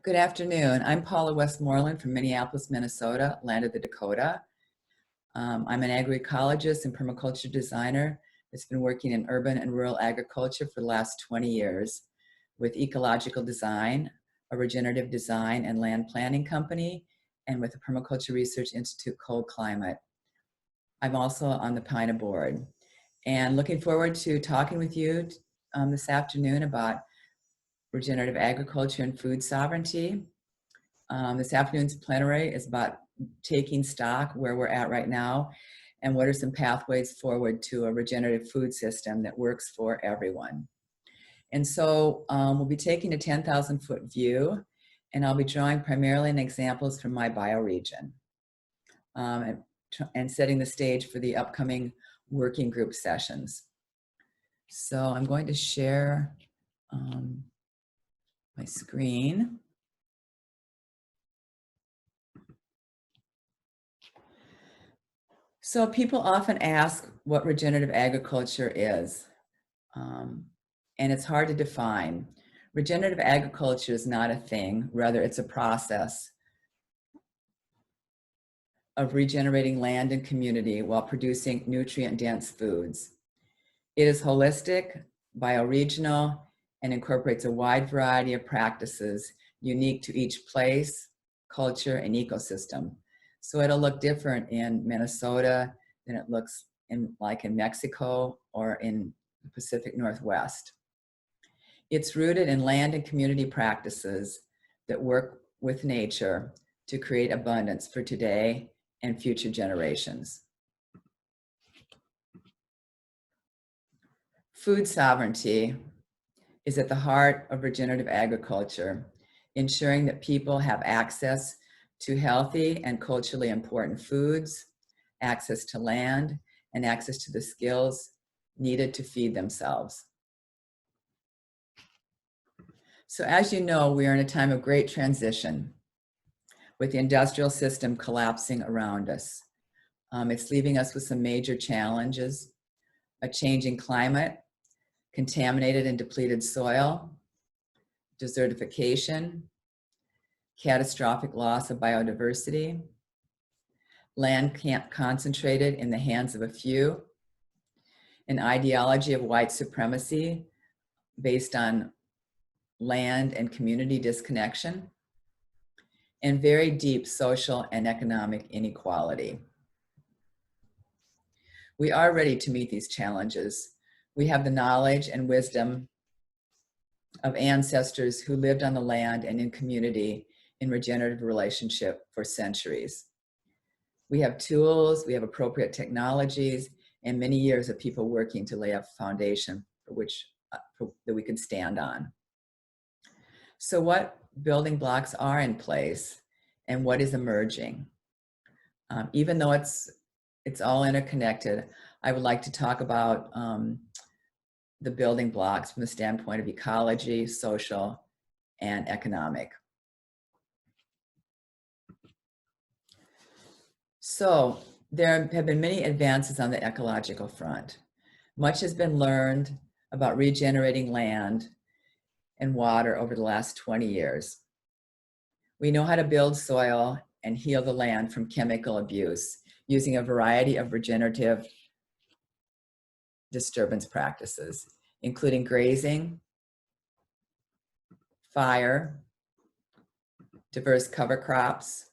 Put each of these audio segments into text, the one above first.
Good afternoon. I'm Paula Westmoreland from Minneapolis, Minnesota, land of the Dakota. I'm an agroecologist and permaculture designer that's been working in urban and rural agriculture for the last 20 years with ecological design, a regenerative design and land planning company, and with the Permaculture Research Institute Cold Climate. I'm also on the PINA board. And looking forward to talking with you this afternoon about regenerative agriculture and food sovereignty. This afternoon's plenary is about taking stock where we're at right now and what are some pathways forward to a regenerative food system that works for everyone. And so we'll be taking a 10,000 foot view, and I'll be drawing primarily on examples from my bioregion and setting the stage for the upcoming working group sessions. So I'm going to share my screen. So people often ask what regenerative agriculture is, and it's hard to define. Regenerative agriculture is not a thing, rather it's a process of regenerating land and community while producing nutrient-dense foods. It is holistic, bioregional, and incorporates a wide variety of practices unique to each place, culture, and ecosystem. So it'll look different in Minnesota than it looks like in Mexico or in the Pacific Northwest. It's rooted in land and community practices that work with nature to create abundance for today and future generations. Food sovereignty is at the heart of regenerative agriculture, ensuring that people have access to healthy and culturally important foods, access to land, and access to the skills needed to feed themselves. So as you know, we are in a time of great transition with the industrial system collapsing around us. It's leaving us with some major challenges: a changing climate, contaminated and depleted soil, desertification, catastrophic loss of biodiversity, land concentrated in the hands of a few, an ideology of white supremacy based on land and community disconnection, and very deep social and economic inequality. We are ready to meet these challenges. We have the knowledge and wisdom of ancestors who lived on the land and in community in regenerative relationship for centuries. We have tools, we have appropriate technologies, and many years of people working to lay a foundation that we can stand on. So what building blocks are in place and what is emerging? Even though it's all interconnected, I would like to talk about the building blocks from the standpoint of ecology, social, and economic. So there have been many advances on the ecological front. Much has been learned about regenerating land and water over the last 20 years. We know how to build soil and heal the land from chemical abuse using a variety of regenerative disturbance practices, including grazing, fire, diverse cover crops,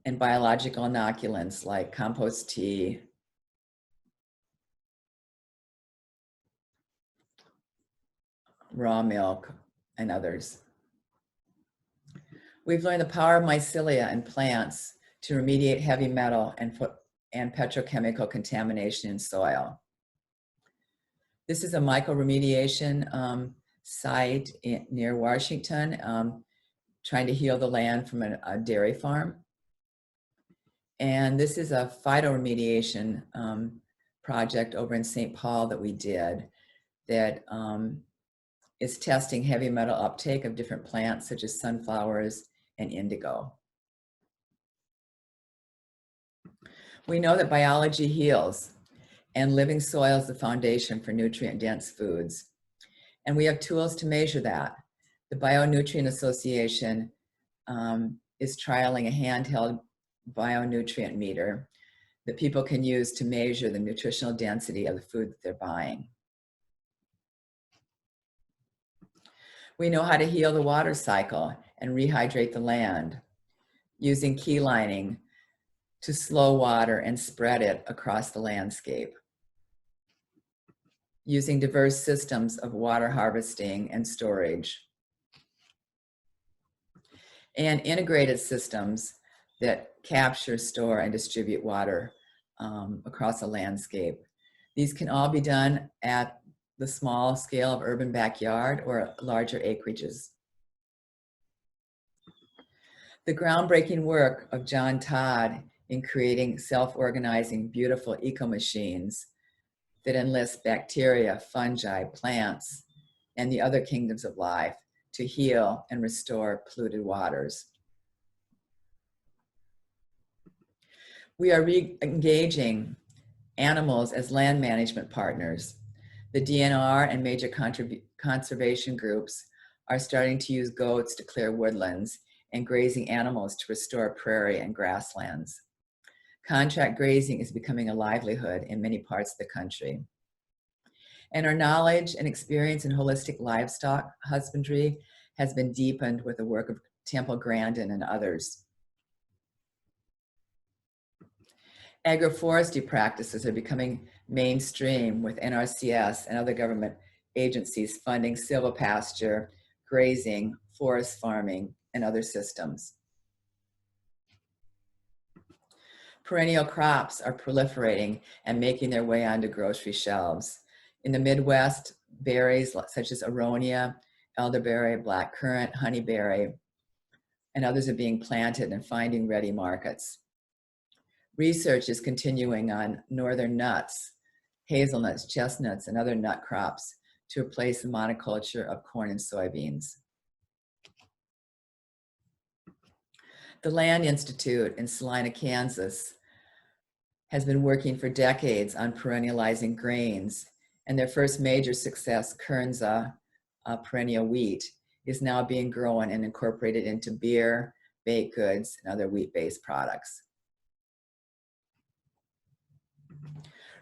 and biological inoculants like compost tea, raw milk, and others. We've learned the power of mycelia and plants to remediate heavy metal and petrochemical contamination in soil. This is a mycoremediation site near Washington, trying to heal the land from a dairy farm. And this is a phytoremediation project over in St. Paul that we did that is testing heavy metal uptake of different plants such as sunflowers and indigo. We know that biology heals and living soil is the foundation for nutrient-dense foods. And we have tools to measure that. The Bionutrient Association is trialing a handheld bionutrient meter that people can use to measure the nutritional density of the food that they're buying. We know how to heal the water cycle and rehydrate the land using key lining to slow water and spread it across the landscape. Using diverse systems of water harvesting and storage. And integrated systems that capture, store, and distribute water across a landscape. These can all be done at the small scale of urban backyard or larger acreages. The groundbreaking work of John Todd in creating self-organizing, beautiful eco-machines that enlist bacteria, fungi, plants, and the other kingdoms of life to heal and restore polluted waters. We are re-engaging animals as land management partners. The DNR and major conservation groups are starting to use goats to clear woodlands and grazing animals to restore prairie and grasslands. Contract grazing is becoming a livelihood in many parts of the country. And our knowledge and experience in holistic livestock husbandry has been deepened with the work of Temple Grandin and others. Agroforestry practices are becoming mainstream with NRCS and other government agencies funding silvopasture, grazing, forest farming, and other systems. Perennial crops are proliferating and making their way onto grocery shelves. In the Midwest, berries such as aronia, elderberry, blackcurrant, honeyberry, and others are being planted and finding ready markets. Research is continuing on northern nuts, hazelnuts, chestnuts, and other nut crops to replace the monoculture of corn and soybeans. The Land Institute in Salina, Kansas, has been working for decades on perennializing grains, and their first major success, Kernza perennial wheat, is now being grown and incorporated into beer, baked goods, and other wheat-based products.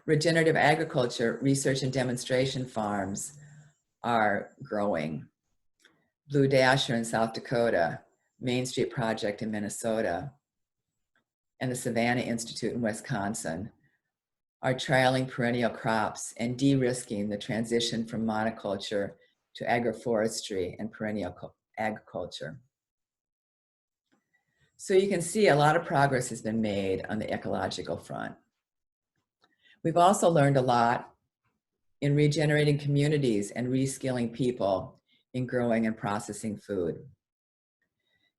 Regenerative agriculture research and demonstration farms are growing. Blue Dasher in South Dakota, Main Street Project in Minnesota, and the Savannah Institute in Wisconsin are trialing perennial crops and de-risking the transition from monoculture to agroforestry and perennial agriculture. So you can see a lot of progress has been made on the ecological front. We've also learned a lot in regenerating communities and reskilling people in growing and processing food.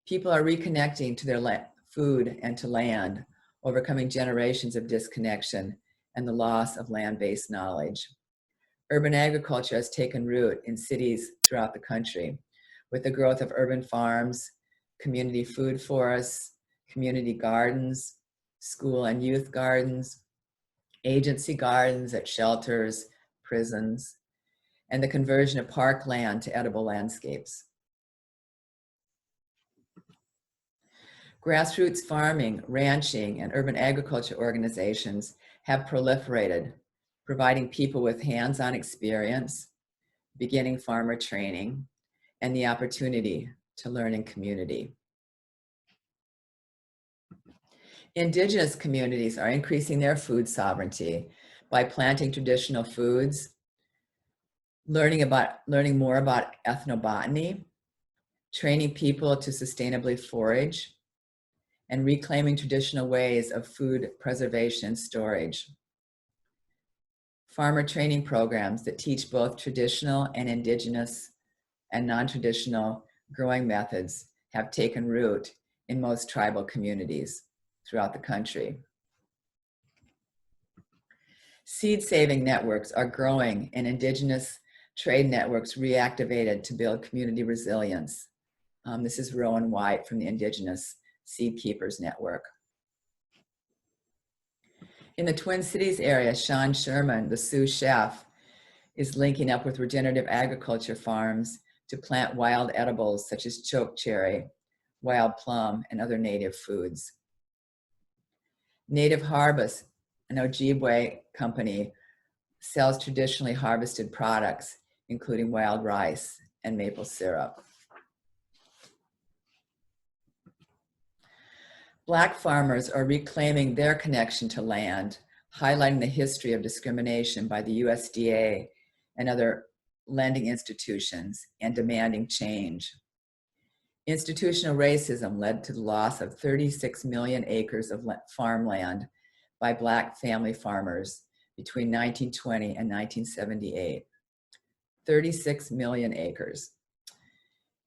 People are reconnecting to their food and to land, overcoming generations of disconnection and the loss of land-based knowledge. Urban agriculture has taken root in cities throughout the country with the growth of urban farms, community food forests, community gardens, school and youth gardens, agency gardens at shelters, prisons, and the conversion of parkland to edible landscapes. Grassroots farming, ranching, and urban agriculture organizations have proliferated, providing people with hands-on experience, beginning farmer training, and the opportunity to learn in community. Indigenous communities are increasing their food sovereignty by planting traditional foods, learning more about ethnobotany, training people to sustainably forage, and reclaiming traditional ways of food preservation and storage. Farmer training programs that teach both traditional and indigenous and non-traditional growing methods have taken root in most tribal communities throughout the country. Seed saving networks are growing and indigenous trade networks reactivated to build community resilience. This is Rowan White from the Indigenous Seed Keepers Network. In the Twin Cities area, Sean Sherman, the Sioux chef, is linking up with regenerative agriculture farms to plant wild edibles such as chokecherry, wild plum, and other native foods. Native Harvest, an Ojibwe company, sells traditionally harvested products, including wild rice and maple syrup. Black farmers are reclaiming their connection to land, highlighting the history of discrimination by the USDA and other lending institutions, and demanding change. Institutional racism led to the loss of 36 million acres of farmland by Black family farmers between 1920 and 1978. 36 million acres.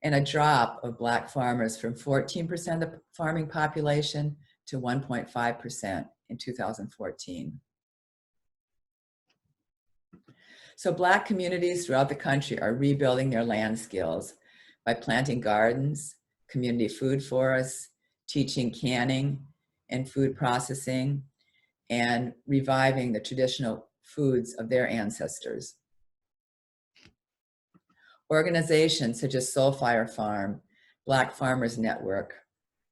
And a drop of Black farmers from 14% of the farming population to 1.5% in 2014. So Black communities throughout the country are rebuilding their land skills by planting gardens, community food forests, teaching canning and food processing, and reviving the traditional foods of their ancestors. Organizations such as Soul Fire Farm, Black Farmers Network,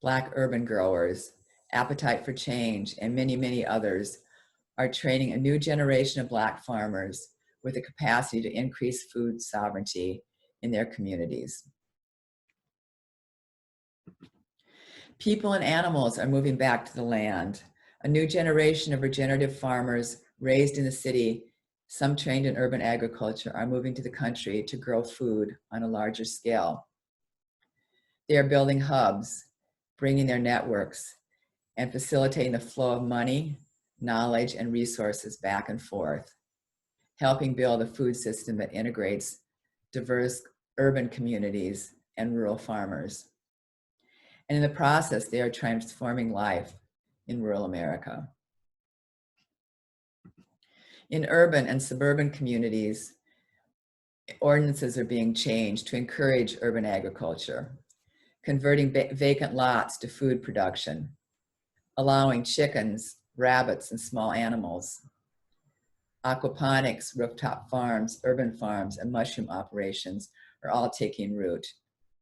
Black Urban Growers, Appetite for Change, and many, many others are training a new generation of Black farmers with the capacity to increase food sovereignty in their communities. People and animals are moving back to the land. A new generation of regenerative farmers raised in the city, some trained in urban agriculture, are moving to the country to grow food on a larger scale. They are building hubs, bringing their networks, and facilitating the flow of money, knowledge, and resources back and forth, helping build a food system that integrates diverse urban communities and rural farmers. And in the process, they are transforming life in rural America. In urban and suburban communities, ordinances are being changed to encourage urban agriculture, converting vacant lots to food production, allowing chickens, rabbits, and small animals. Aquaponics, rooftop farms, urban farms, and mushroom operations are all taking root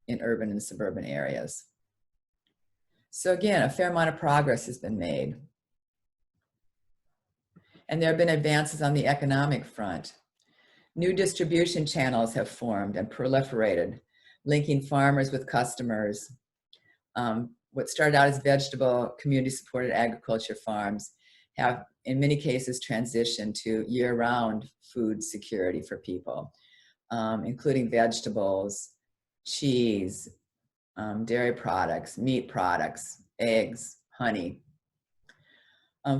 in urban and suburban areas. So again, a fair amount of progress has been made. And there have been advances on the economic front. New distribution channels have formed and proliferated, linking farmers with customers. What started out as vegetable, community-supported agriculture farms have, in many cases, transitioned to year-round food security for people, including vegetables, cheese, dairy products, meat products, eggs, honey.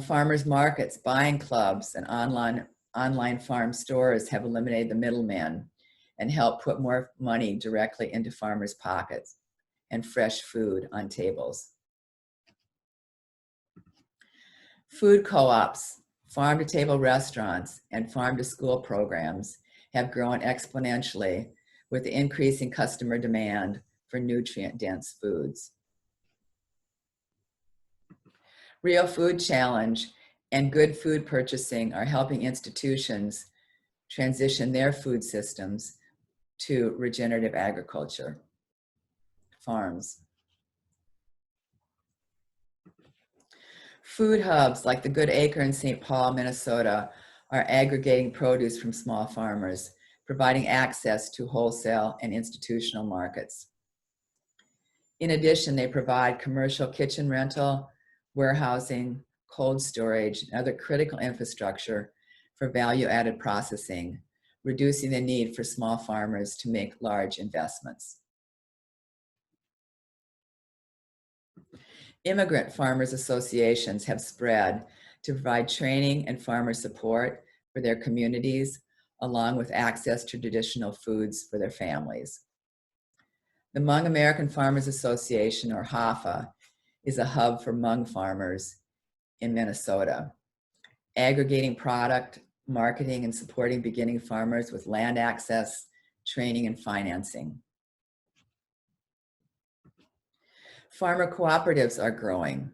Farmers markets, buying clubs, and online farm stores have eliminated the middleman and helped put more money directly into farmers' pockets and fresh food on tables. Food co-ops, farm-to-table restaurants, and farm-to-school programs have grown exponentially with the increasing customer demand for nutrient-dense foods. Real Food Challenge and Good Food Purchasing are helping institutions transition their food systems to regenerative agriculture farms. Food hubs like the Good Acre in St. Paul, Minnesota, are aggregating produce from small farmers, providing access to wholesale and institutional markets. In addition, they provide commercial kitchen rental, warehousing, cold storage, and other critical infrastructure for value-added processing, reducing the need for small farmers to make large investments. Immigrant farmers associations have spread to provide training and farmer support for their communities, along with access to traditional foods for their families. The Hmong American Farmers Association, or HAFA, is a hub for Hmong farmers in Minnesota, aggregating product, marketing, and supporting beginning farmers with land access, training, and financing. Farmer cooperatives are growing.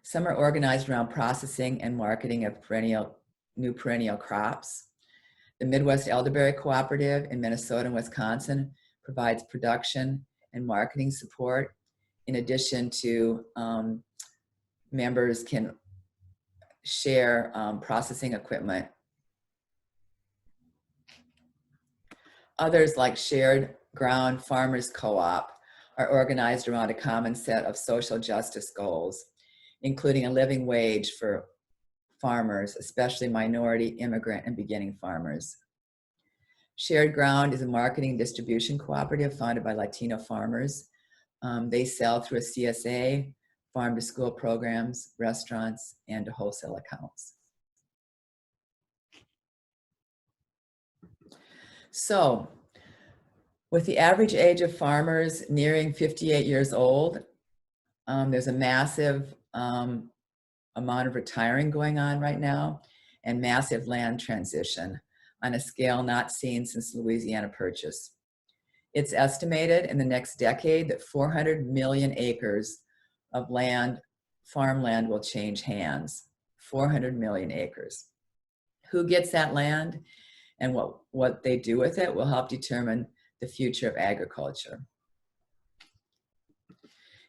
Some are organized around processing and marketing of new perennial crops. The Midwest Elderberry Cooperative in Minnesota and Wisconsin provides production and marketing support in addition to members can share processing equipment. Others, like Shared Ground Farmers Co-op, are organized around a common set of social justice goals, including a living wage for farmers, especially minority, immigrant, and beginning farmers. Shared Ground is a marketing distribution cooperative founded by Latino farmers. They sell through a CSA, farm to school programs, restaurants, and to wholesale accounts. So, with the average age of farmers nearing 58 years old, there's a massive amount of retiring going on right now and massive land transition on a scale not seen since Louisiana Purchase. It's estimated in the next decade that 400 million acres of land, farmland, will change hands. 400 million acres. Who gets that land and what they do with it will help determine the future of agriculture.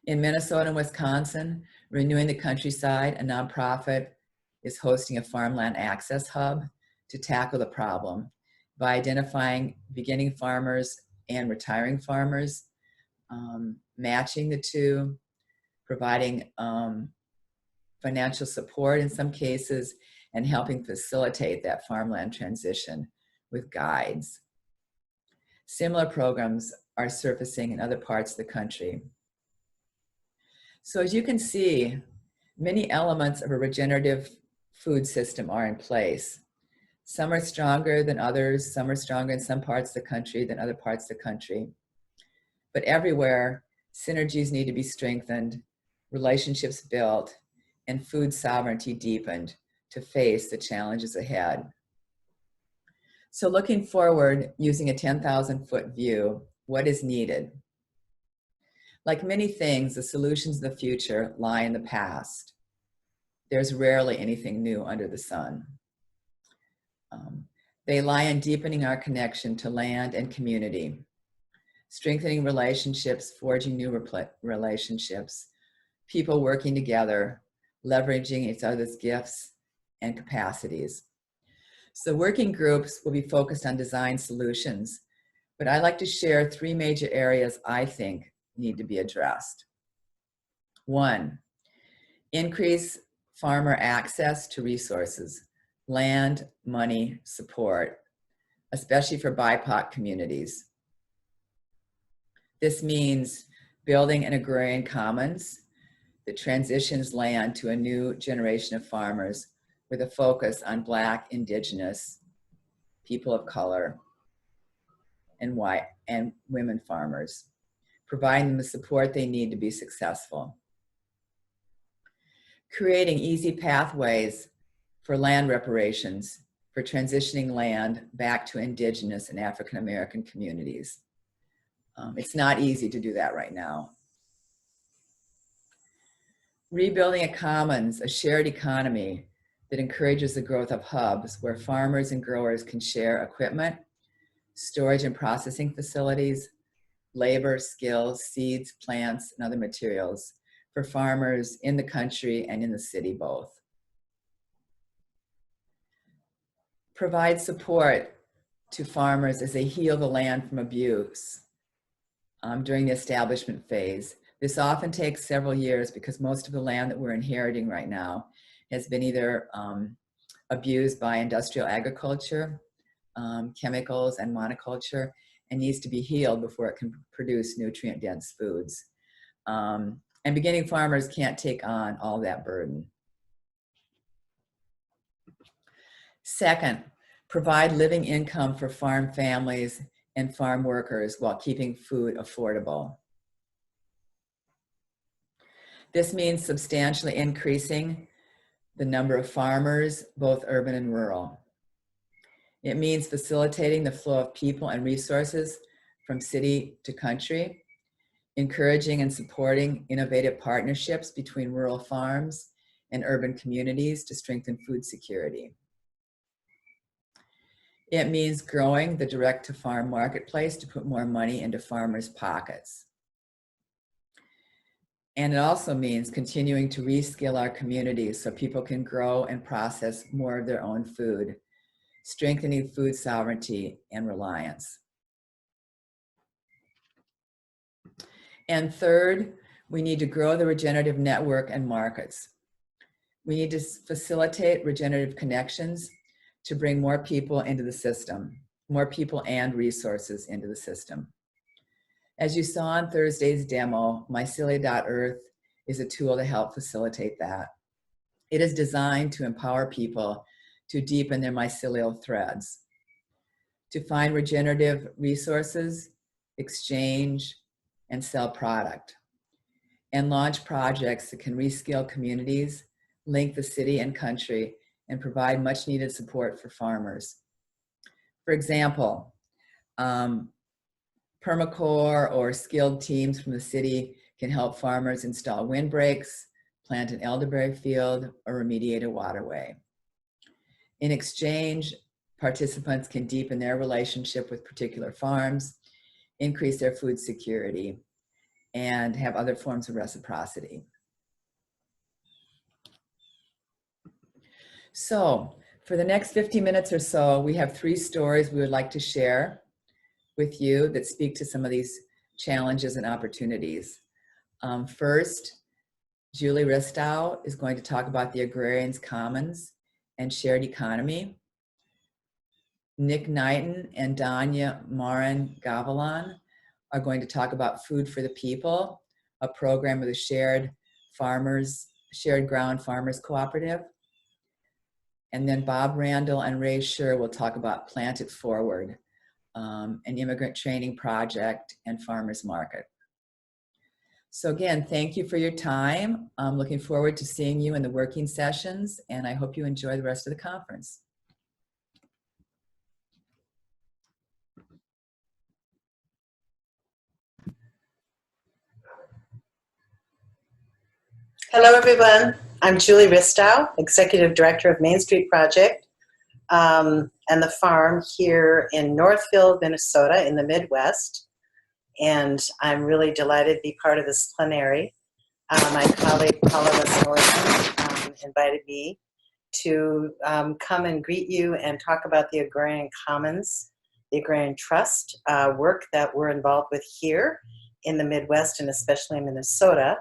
In Minnesota and Wisconsin, Renewing the Countryside, a nonprofit, is hosting a farmland access hub to tackle the problem by identifying beginning farmers and retiring farmers, matching the two, providing financial support in some cases, and helping facilitate that farmland transition with guides. Similar programs are surfacing in other parts of the country. So as you can see, many elements of a regenerative food system are in place. Some are stronger than others. Some are stronger in some parts of the country than other parts of the country. But everywhere, synergies need to be strengthened, relationships built, and food sovereignty deepened to face the challenges ahead. So looking forward, using a 10,000-foot view, what is needed? Like many things, the solutions of the future lie in the past. There's rarely anything new under the sun. They lie in deepening our connection to land and community, strengthening relationships, forging new relationships, people working together, leveraging each other's gifts and capacities. So working groups will be focused on design solutions, but I'd like to share 3 major areas I think need to be addressed. 1, increase farmer access to resources, land, money, support, especially for BIPOC communities. This means building an agrarian commons that transitions land to a new generation of farmers with a focus on Black, Indigenous, people of color, and white and women farmers, providing them the support they need to be successful. Creating easy pathways for land reparations, for transitioning land back to Indigenous and African American communities. It's not easy to do that right now. Rebuilding a commons, a shared economy that encourages the growth of hubs where farmers and growers can share equipment, storage and processing facilities, labor, skills, seeds, plants, and other materials for farmers in the country and in the city both. Provide support to farmers as they heal the land from abuse during the establishment phase. This often takes several years because most of the land that we're inheriting right now has been either abused by industrial agriculture, chemicals, and monoculture, and needs to be healed before it can produce nutrient-dense foods. And beginning farmers can't take on all that burden. Second, provide living income for farm families and farm workers while keeping food affordable. This means substantially increasing the number of farmers, both urban and rural. It means facilitating the flow of people and resources from city to country, encouraging and supporting innovative partnerships between rural farms and urban communities to strengthen food security. It means growing the direct-to-farm marketplace to put more money into farmers' pockets. And it also means continuing to reskill our communities so people can grow and process more of their own food, strengthening food sovereignty and reliance. And third, we need to grow the regenerative network and markets. We need to facilitate regenerative connections to bring more people into the system, more people and resources into the system. As you saw on Thursday's demo, mycelia.earth is a tool to help facilitate that. It is designed to empower people to deepen their mycelial threads, to find regenerative resources, exchange, and sell product, and launch projects that can reskill communities, link the city and country, and provide much needed support for farmers. For example, Permacore or skilled teams from the city can help farmers install windbreaks, plant an elderberry field, or remediate a waterway. In exchange, participants can deepen their relationship with particular farms, increase their food security, and have other forms of reciprocity. So for the next 50 minutes or so, we have 3 stories we would like to share with you that speak to some of these challenges and opportunities. First, Julie Ristow is going to talk about the agrarian's commons and shared economy. Nick Knighton and Danya Marin Gavilan are going to talk about Food for the People, a program of the Shared Ground Farmers Cooperative. And then Bob Randall and Ray Scher will talk about Plant It Forward, an immigrant training project and farmers market. So again, thank you for your time. I'm looking forward to seeing you in the working sessions, and I hope you enjoy the rest of the conference. Hello, everyone. I'm Julie Ristow, Executive Director of Main Street Project and the farm here in Northfield, Minnesota in the Midwest. And I'm really delighted to be part of this plenary. My colleague Paula Westmoreland invited me to come and greet you and talk about the Agrarian Commons, the Agrarian Trust work that we're involved with here in the Midwest and especially in Minnesota.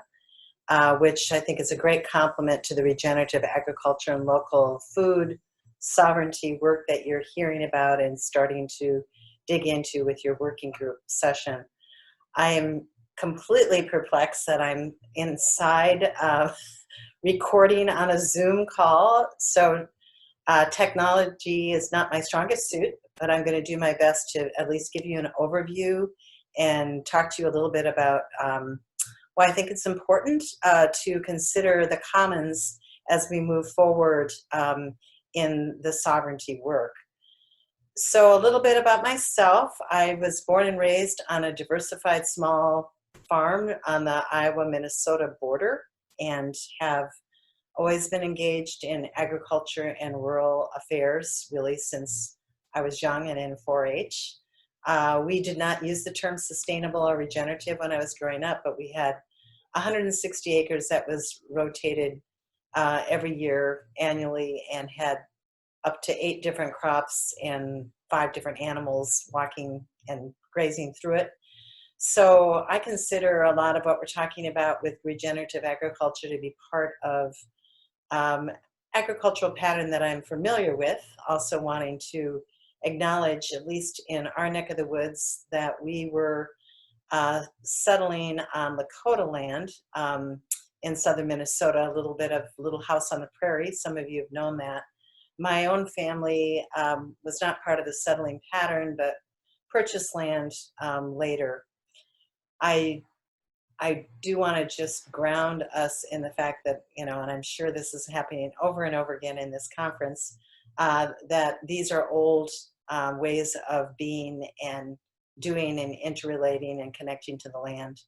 Which I think is a great complement to the regenerative agriculture and local food sovereignty work that you're hearing about and starting to dig into with your working group session. I am completely perplexed that I'm inside recording on a Zoom call. So technology is not my strongest suit, but I'm going to do my best to at least give you an overview and talk to you a little bit about why I think it's important to consider the commons as we move forward in the sovereignty work. So a little bit about myself. I was born and raised on a diversified small farm on the Iowa-Minnesota border and have always been engaged in agriculture and rural affairs really since I was young and in 4-H. We did not use the term sustainable or regenerative when I was growing up, but we had 160 acres that was rotated every year annually and had up to 8 different crops and 5 different animals walking and grazing through it. So I consider a lot of what we're talking about with regenerative agriculture to be part of agricultural pattern that I'm familiar with, also wanting to acknowledge, at least in our neck of the woods, that we were settling on Lakota land in southern Minnesota, a little house on the prairie. Some of you have known that. My own family was not part of the settling pattern, but purchased land later. I do want to just ground us in the fact that, and I'm sure this is happening over and over again in this conference, that these are old ways of being and doing and interrelating and connecting to the land.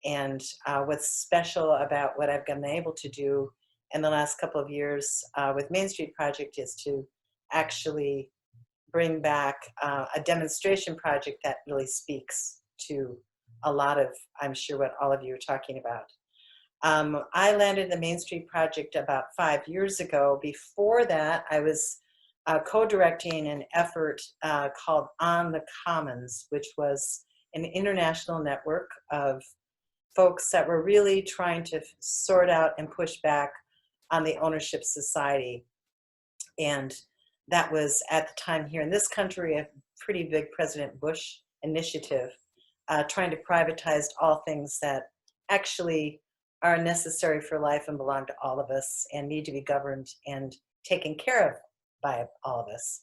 And what's special about what I've been able to do in the last couple of years with Main Street Project is to actually bring back a demonstration project that really speaks to a lot of, I'm sure, what all of you are talking about. I landed the Main Street Project about 5 years ago. Before that, I was co-directing an effort called On the Commons, which was an international network of folks that were really trying to sort out and push back on the ownership society. And that was, at the time here in this country, a pretty big President Bush initiative, trying to privatize all things that actually are necessary for life and belong to all of us and need to be governed and taken care of by all of us.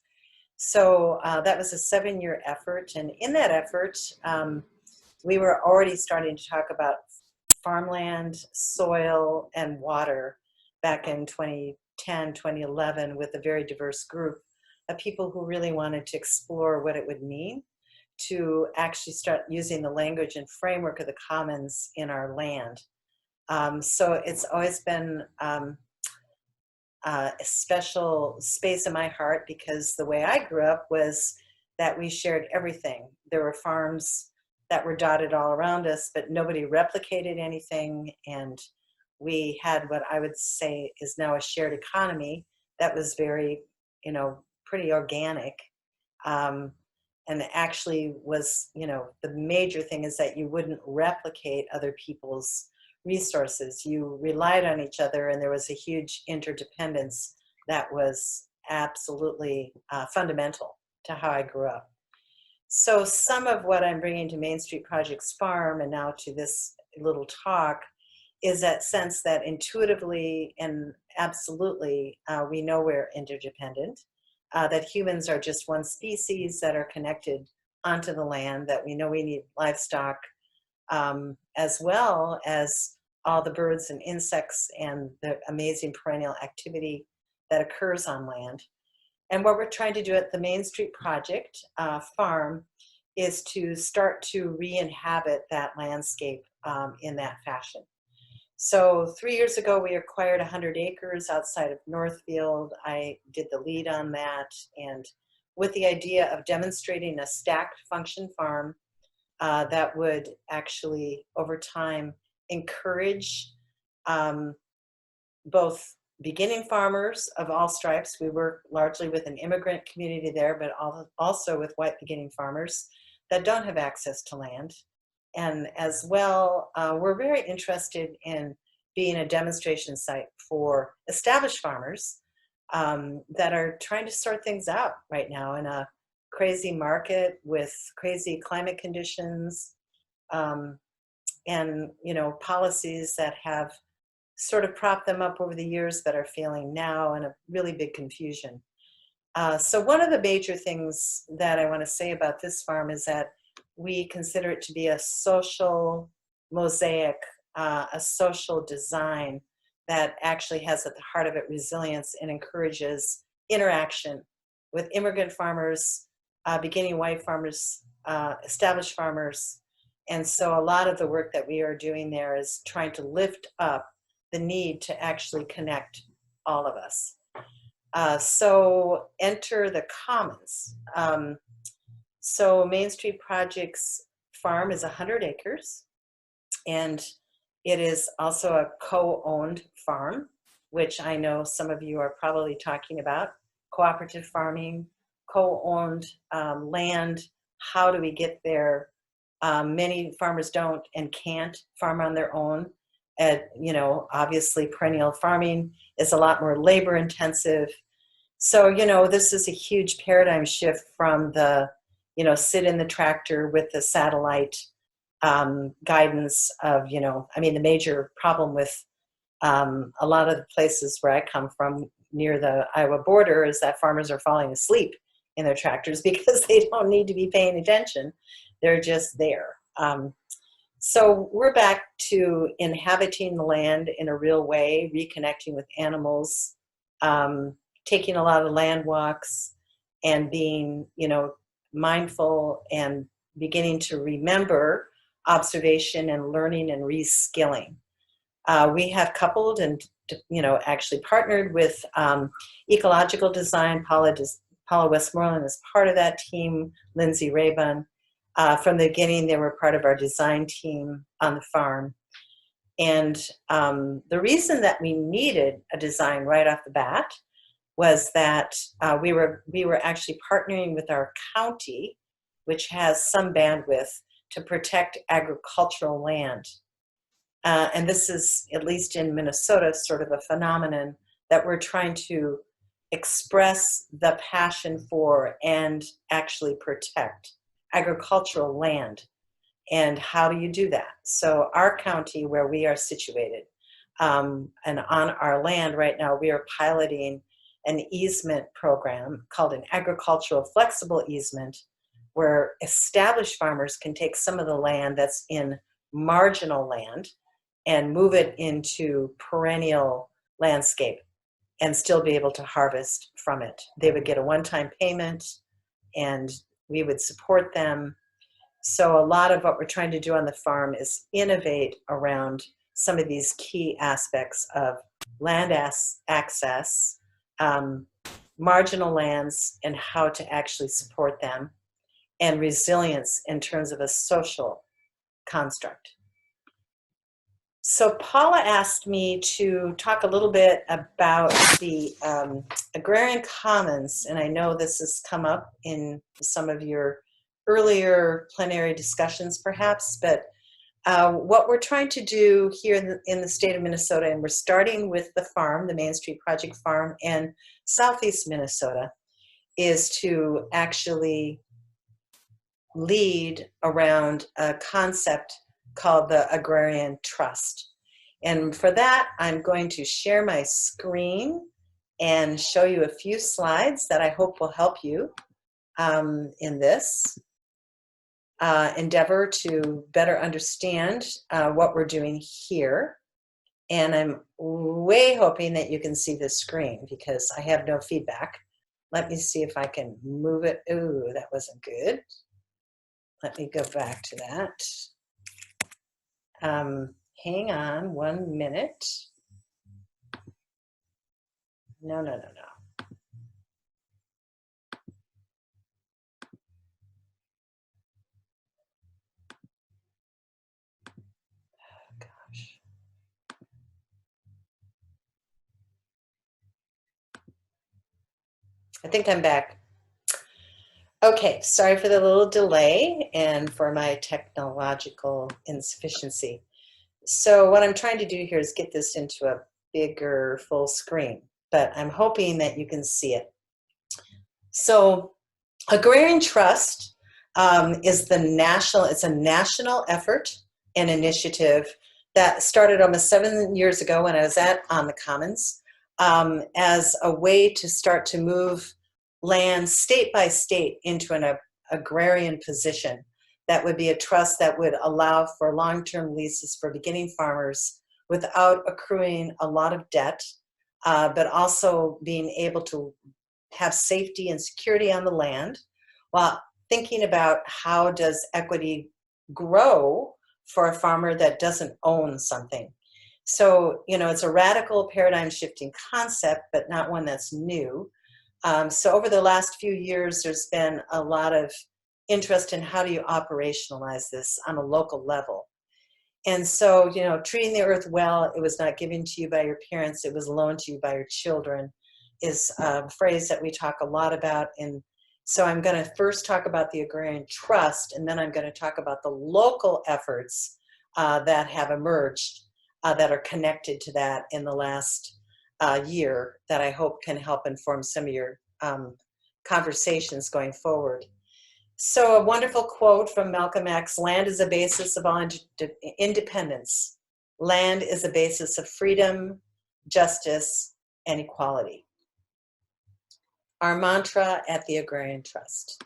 So that was a 7-year effort. And in that effort, we were already starting to talk about farmland, soil, and water back in 2010, 2011 with a very diverse group of people who really wanted to explore what it would mean to actually start using the language and framework of the commons in our land. So it's always been a special space in my heart because the way I grew up was that we shared everything. There were farms that were dotted all around us, but nobody replicated anything. And we had what I would say is now a shared economy that was very, pretty organic. And actually was, the major thing is that you wouldn't replicate other people's resources. You relied on each other, and there was a huge interdependence that was absolutely fundamental to how I grew up. So some of what I'm bringing to Main Street Project's farm and now to this little talk is that sense that intuitively and absolutely we know we're interdependent, that humans are just one species that are connected onto the land, that we know we need livestock as well as all the birds and insects and the amazing perennial activity that occurs on land. And what we're trying to do at the Main Street Project farm is to start to re-inhabit that landscape in that fashion. So 3 years ago, we acquired 100 acres outside of Northfield. I did the lead on that, and with the idea of demonstrating a stacked function farm that would actually, over time, encourage both beginning farmers of all stripes. We work largely with an immigrant community there, but also with white beginning farmers that don't have access to land. And as well, we're very interested in being a demonstration site for established farmers that are trying to sort things out right now in a crazy market with crazy climate conditions and policies that have sort of propped them up over the years but are failing now, and a really big confusion. So one of the major things that I want to say about this farm is that we consider it to be a social mosaic, a social design that actually has at the heart of it resilience and encourages interaction with immigrant farmers, beginning white farmers, established farmers. And so a lot of the work that we are doing there is trying to lift up the need to actually connect all of us. So enter the commons. So Main Street Project's farm is 100 acres, and it is also a co-owned farm, which I know some of you are probably talking about. Cooperative farming, co-owned land. How do we get there? Many farmers don't and can't farm on their own. Obviously perennial farming is a lot more labor intensive. So, this is a huge paradigm shift from the, sit in the tractor with the satellite guidance of, the major problem with a lot of the places where I come from near the Iowa border is that farmers are falling asleep in their tractors because they don't need to be paying attention. They're just there. So we're back to inhabiting the land in a real way, reconnecting with animals, taking a lot of land walks, and being, mindful and beginning to remember observation and learning and reskilling. We have coupled and, actually partnered with ecological design. Paula Westmoreland is part of that team, Lindsay Raybun. From the beginning, they were part of our design team on the farm. And the reason that we needed a design right off the bat was that we were actually partnering with our county, which has some bandwidth, to protect agricultural land. And this is, at least in Minnesota, sort of a phenomenon that we're trying to express the passion for and actually protect agricultural land. And how do you do that? So our county, where we are situated, and on our land right now, we are piloting an easement program called an agricultural flexible easement, where established farmers can take some of the land that's in marginal land and move it into perennial landscape and still be able to harvest from it. They would get a one-time payment and we would support them. So a lot of what we're trying to do on the farm is innovate around some of these key aspects of land access, marginal lands and how to actually support them, and resilience in terms of a social construct. So Paula asked me to talk a little bit about the agrarian commons, and I know this has come up in some of your earlier plenary discussions perhaps, but what we're trying to do here in the state of Minnesota, and we're starting with the farm, the Main Street Project Farm and Southeast Minnesota, is to actually lead around a concept called the Agrarian Trust. And for that, I'm going to share my screen and show you a few slides that I hope will help you in this endeavor to better understand what we're doing here. And I'm way hoping that you can see this screen because I have no feedback. Let me see if I can move it. Ooh, that wasn't good. Let me go back to that. Hang on 1 minute. No. Gosh. I think I'm back. Okay, sorry for the little delay and for my technological insufficiency. So what I'm trying to do here is get this into a bigger full screen, but I'm hoping that you can see it. So Agrarian Trust is it's a national effort and initiative that started almost 7 years ago when I was on the Commons as a way to start to move land state by state into an agrarian position. That would be a trust that would allow for long-term leases for beginning farmers without accruing a lot of debt, but also being able to have safety and security on the land while thinking about how does equity grow for a farmer that doesn't own something. So, it's a radical paradigm shifting concept, but not one that's new. So over the last few years, there's been a lot of interest in how do you operationalize this on a local level. And so, treating the earth well, it was not given to you by your parents, it was loaned to you by your children, is a phrase that we talk a lot about. And so I'm going to first talk about the Agrarian Trust, and then I'm going to talk about the local efforts that have emerged that are connected to that in the last year that I hope can help inform some of your conversations going forward. So a wonderful quote from Malcolm X: land is a basis of all independence. Land is a basis of freedom, justice, and equality. Our mantra at the Agrarian Trust.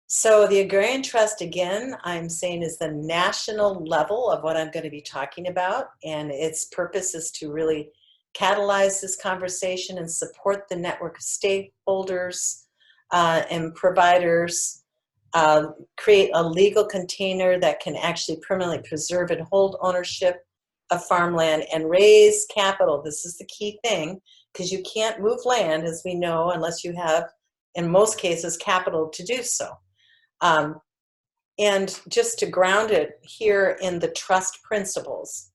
So the Agrarian Trust, again, I'm saying is the national level of what I'm going to be talking about, and its purpose is to really catalyze this conversation and support the network of stakeholders and providers, create a legal container that can actually permanently preserve and hold ownership of farmland and raise capital. This is the key thing, because you can't move land, as we know, unless you have, in most cases, capital to do so. And just to ground it here in the trust principles: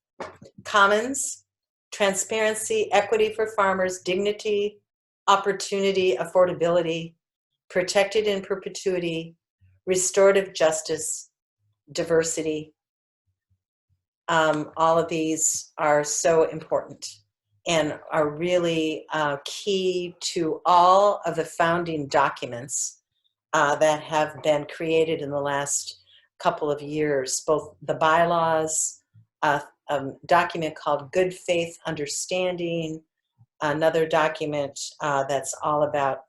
commons, transparency, equity for farmers, dignity, opportunity, affordability, protected in perpetuity, restorative justice, diversity. All of these are so important and are really key to all of the founding documents that have been created in the last couple of years, both the bylaws, a document called Good Faith Understanding, another document that's all about,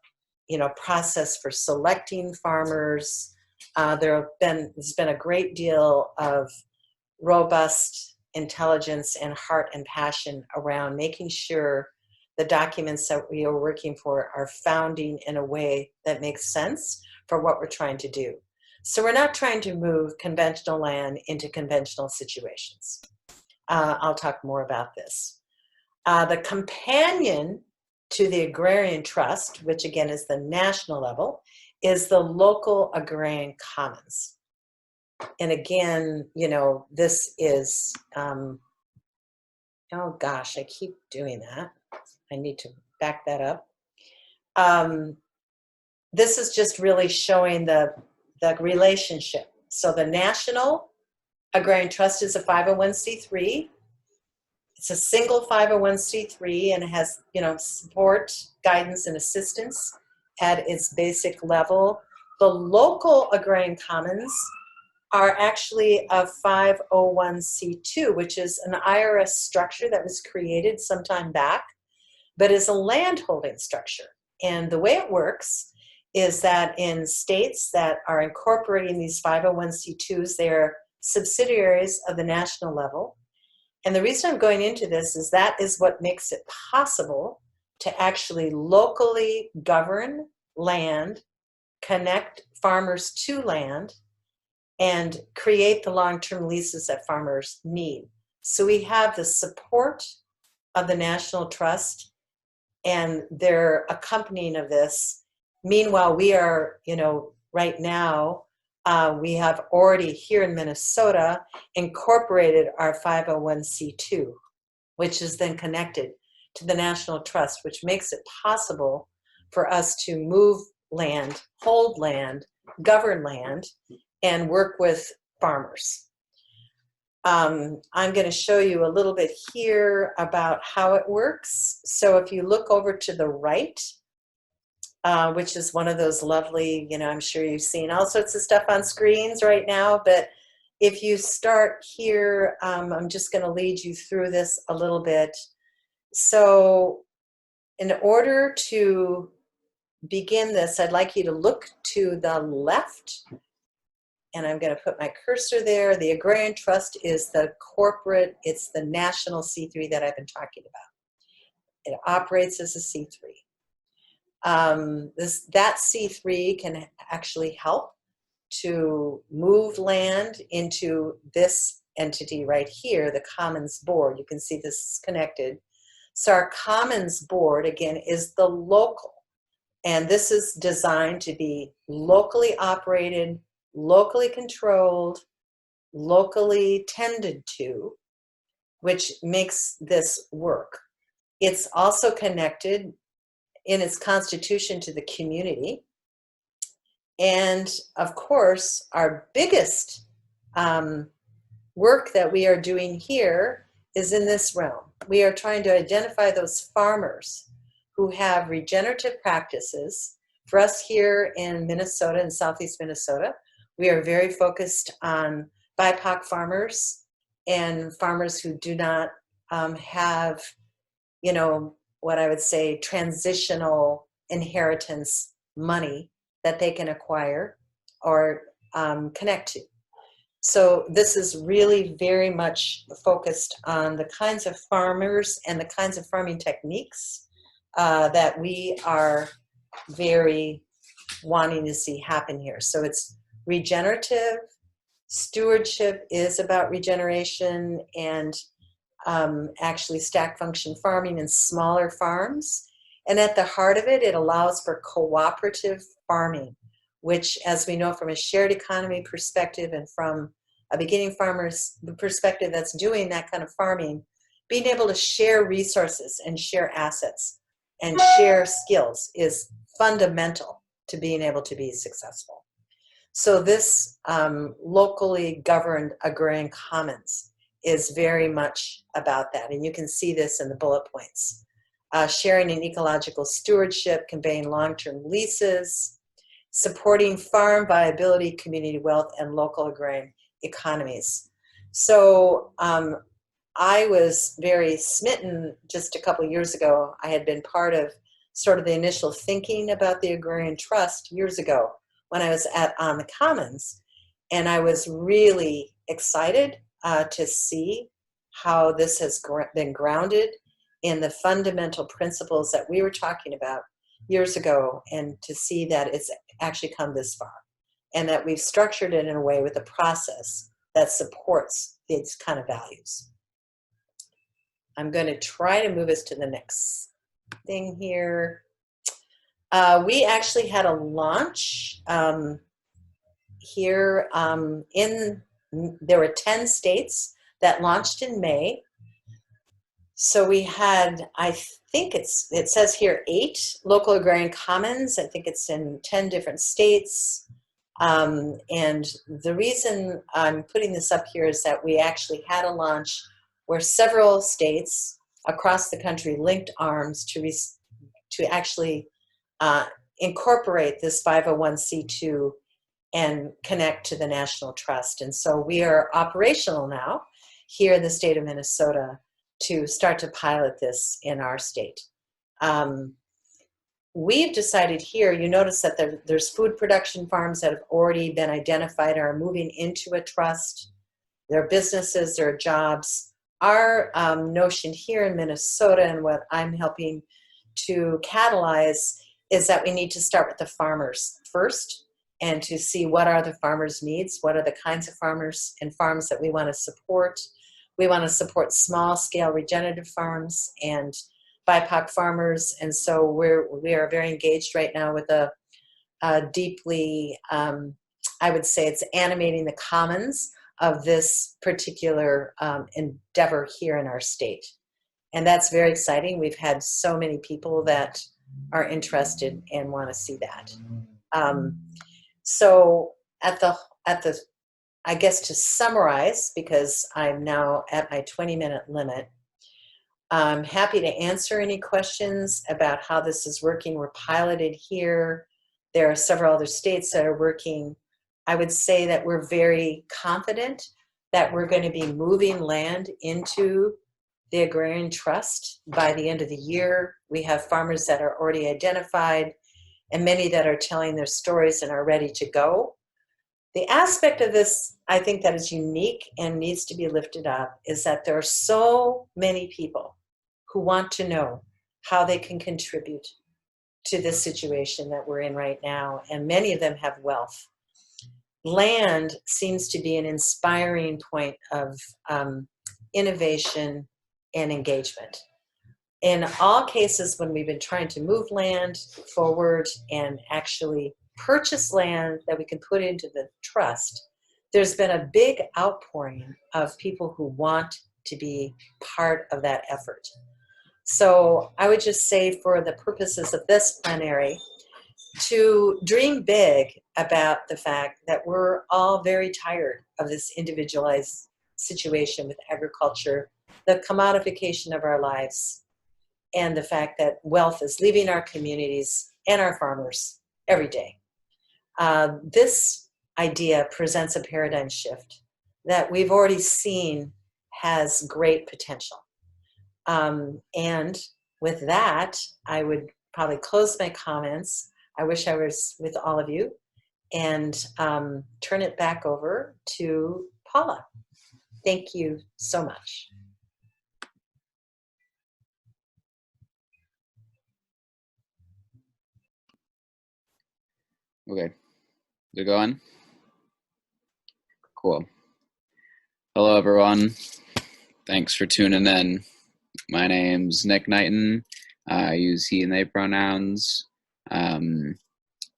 process for selecting farmers. There's been a great deal of robust intelligence and heart and passion around making sure the documents that we are working for are founding in a way that makes sense for what we're trying to do. So we're not trying to move conventional land into conventional situations. I'll talk more about this. The companion to the Agrarian Trust, which again is the national level, is the local agrarian commons. And again, this is, oh gosh, I keep doing that. I need to back that up. This is just really showing the relationship. So the National Agrarian Trust is a 501c3. It's a single 501c3 and it has, support, guidance, and assistance at its basic level. The local agrarian commons are actually a 501c2, which is an IRS structure that was created some time back, but is a landholding structure. And the way it works is that in states that are incorporating these 501c2s, they're subsidiaries of the national level. And the reason I'm going into this is that is what makes it possible to actually locally govern land, connect farmers to land, and create the long-term leases that farmers need. So we have the support of the National Trust and their accompanying of this. Meanwhile, we are, right now, we have already here in Minnesota incorporated our 501c2, which is then connected to the National Trust, which makes it possible for us to move land, hold land, govern land, and work with farmers. I'm going to show you a little bit here about how it works. So if you look over to the right, which is one of those lovely, I'm sure you've seen all sorts of stuff on screens right now, but if you start here, I'm just going to lead you through this a little bit. So in order to begin this, I'd like you to look to the left, and I'm going to put my cursor there. The Agrarian Trust is the corporate, it's the national C3 that I've been talking about. It operates as a C3. That C3 can actually help to move land into this entity right here, the Commons Board. You can see this is connected. So our Commons Board, again, is the local. And this is designed to be locally operated, locally controlled, locally tended to, which makes this work. It's also connected in its constitution to the community. And of course, our biggest work that we are doing here is in this realm. We are trying to identify those farmers who have regenerative practices. For us here in Minnesota, in Southeast Minnesota, we are very focused on BIPOC farmers and farmers who do not have, what I would say, transitional inheritance money that they can acquire or connect to. So this is really very much focused on the kinds of farmers and the kinds of farming techniques that we are very wanting to see happen here. So it's regenerative. Stewardship is about regeneration and actually stack function farming in smaller farms. And at the heart of it, it allows for cooperative farming, which, as we know from a shared economy perspective and from a beginning farmer's perspective that's doing that kind of farming, being able to share resources and share assets and share skills is fundamental to being able to be successful. So this locally governed agrarian commons is very much about that. And you can see this in the bullet points. Sharing in ecological stewardship, conveying long-term leases, supporting farm viability, community wealth, and local agrarian economies. So I was very smitten just a couple years ago. I had been part of sort of the initial thinking about the Agrarian Trust years ago when I was on the Commons, and I was really excited to see how this has been grounded in the fundamental principles that we were talking about years ago, and to see that it's actually come this far, and that we've structured it in a way with a process that supports these kind of values. I'm going to try to move us to the next thing here. We actually had a launch here there were 10 states that launched in May. So we had, I think it says here 8 local agrarian commons. I think it's in 10 different states. And the reason I'm putting this up here is that we actually had a launch where several states across the country linked arms to actually incorporate this 501c2 and connect to the National Trust. And so we are operational now here in the state of Minnesota to start to pilot this in our state. We've decided here, you notice that there's food production farms that have already been identified, are moving into a trust. Their businesses, their jobs. Our notion here in Minnesota, and what I'm helping to catalyze, is that we need to start with the farmers first, and to see what are the farmers' needs, what are the kinds of farmers and farms that we want to support. We want to support small-scale regenerative farms and BIPOC farmers, and so we are very engaged right now with a deeply, I would say it's animating the commons of this particular endeavor here in our state. And that's very exciting. We've had so many people that are interested and want to see that. So at the, I guess to summarize, because I'm now at my 20-minute limit, I'm happy to answer any questions about how this is working. We're piloted here. There are several other states that are working. I would say that we're very confident that we're going to be moving land into the Agrarian Trust by the end of the year. We have farmers that are already identified and many that are telling their stories and are ready to go. The aspect of this, I think, that is unique and needs to be lifted up is that there are so many people who want to know how they can contribute to this situation that we're in right now, and many of them have wealth. Land seems to be an inspiring point of innovation and engagement. In all cases, when we've been trying to move land forward and actually purchase land that we can put into the trust, there's been a big outpouring of people who want to be part of that effort. So I would just say, for the purposes of this plenary, to dream big about the fact that we're all very tired of this individualized situation with agriculture, the commodification of our lives, and the fact that wealth is leaving our communities and our farmers every day. This idea presents a paradigm shift that we've already seen has great potential. And with that, I would probably close my comments. I wish I was with all of you, and turn it back over to Paula. Thank you so much. Okay, is it going? Cool. Hello, everyone. Thanks for tuning in. My name's Nick Knighton. I use he and they pronouns.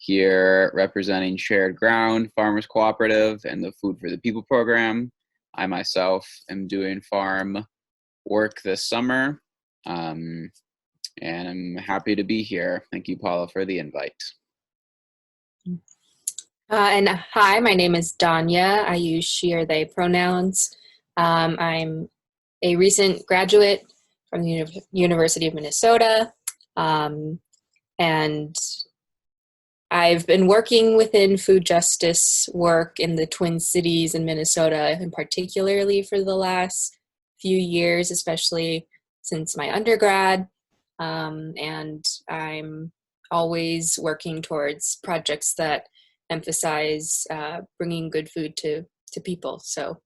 here representing Shared Ground Farmers Cooperative and the Food for the People program. I myself am doing farm work this summer, and I'm happy to be here. Thank you, Paula, for the invite. And hi, my name is Danya. I use she or they pronouns. I'm a recent graduate from the University of Minnesota, and I've been working within food justice work in the Twin Cities in Minnesota, and particularly for the last few years, especially since my undergrad. And I'm always working towards projects that emphasize bringing good food to people. So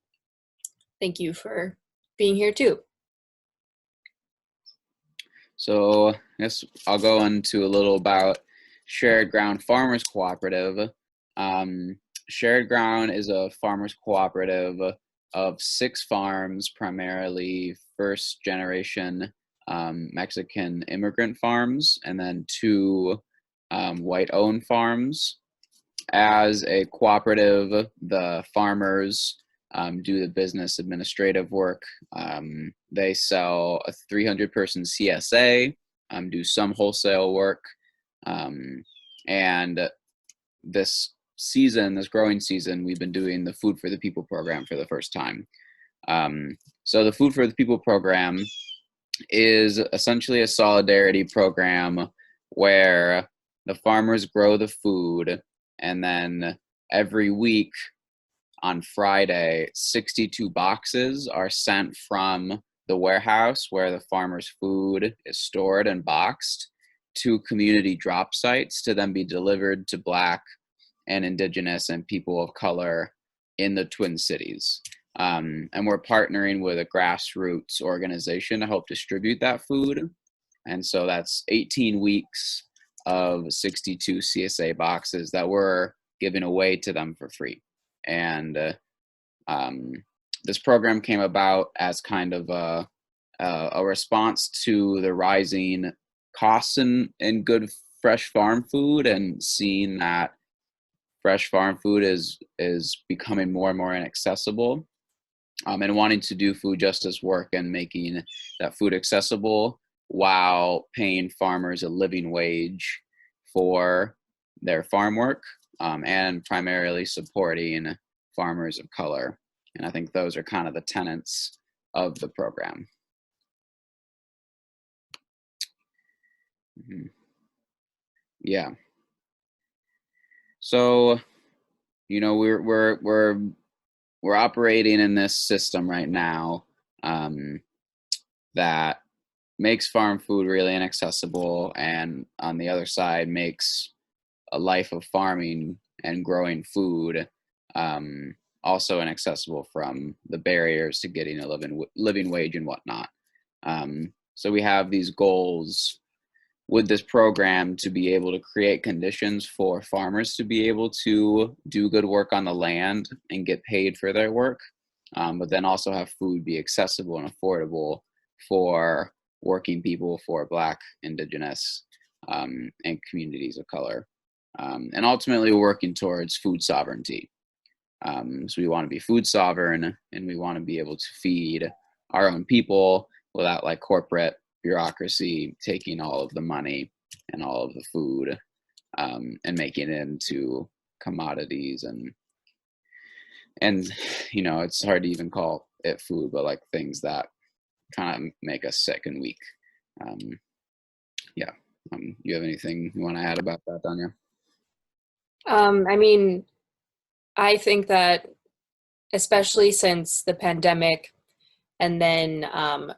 thank you for being here too. So I guess I'll go into a little about Shared Ground Farmers Cooperative. Shared Ground is a farmers cooperative of 6 farms, primarily first generation Mexican immigrant farms, and then 2 white owned farms. As a cooperative, the farmers do the business administrative work. They sell a 300-person CSA, do some wholesale work, and this growing season, we've been doing the Food for the People program for the first time. So the Food for the People program is essentially a solidarity program where the farmers grow the food, and then every week on Friday, 62 boxes are sent from the warehouse where the farmer's food is stored and boxed to community drop sites to then be delivered to Black and Indigenous and people of color in the Twin Cities. And we're partnering with a grassroots organization to help distribute that food. And so that's 18 weeks of 62 CSA boxes that we're giving away to them for free. And this program came about as kind of a response to the rising costs in good fresh farm food, and seeing that fresh farm food is becoming more and more inaccessible, and wanting to do food justice work and making that food accessible while paying farmers a living wage for their farm work, and primarily supporting farmers of color. And I think those are kind of the tenets of the program. Yeah. So, you know, we're operating in this system right now that makes farm food really inaccessible, and on the other side makes a life of farming and growing food also inaccessible from the barriers to getting a living wage and whatnot. So we have these goals with this program to be able to create conditions for farmers to be able to do good work on the land and get paid for their work, but then also have food be accessible and affordable for working people, for Black, Indigenous, and communities of color. And ultimately working towards food sovereignty. So we want to be food sovereign, and we want to be able to feed our own people without like corporate bureaucracy taking all of the money and all of the food and making it into commodities, and you know, it's hard to even call it food, but like things that kind of make us sick and weak. Yeah. You have anything you want to add about that, Danya? I mean, I think that especially since the pandemic, and then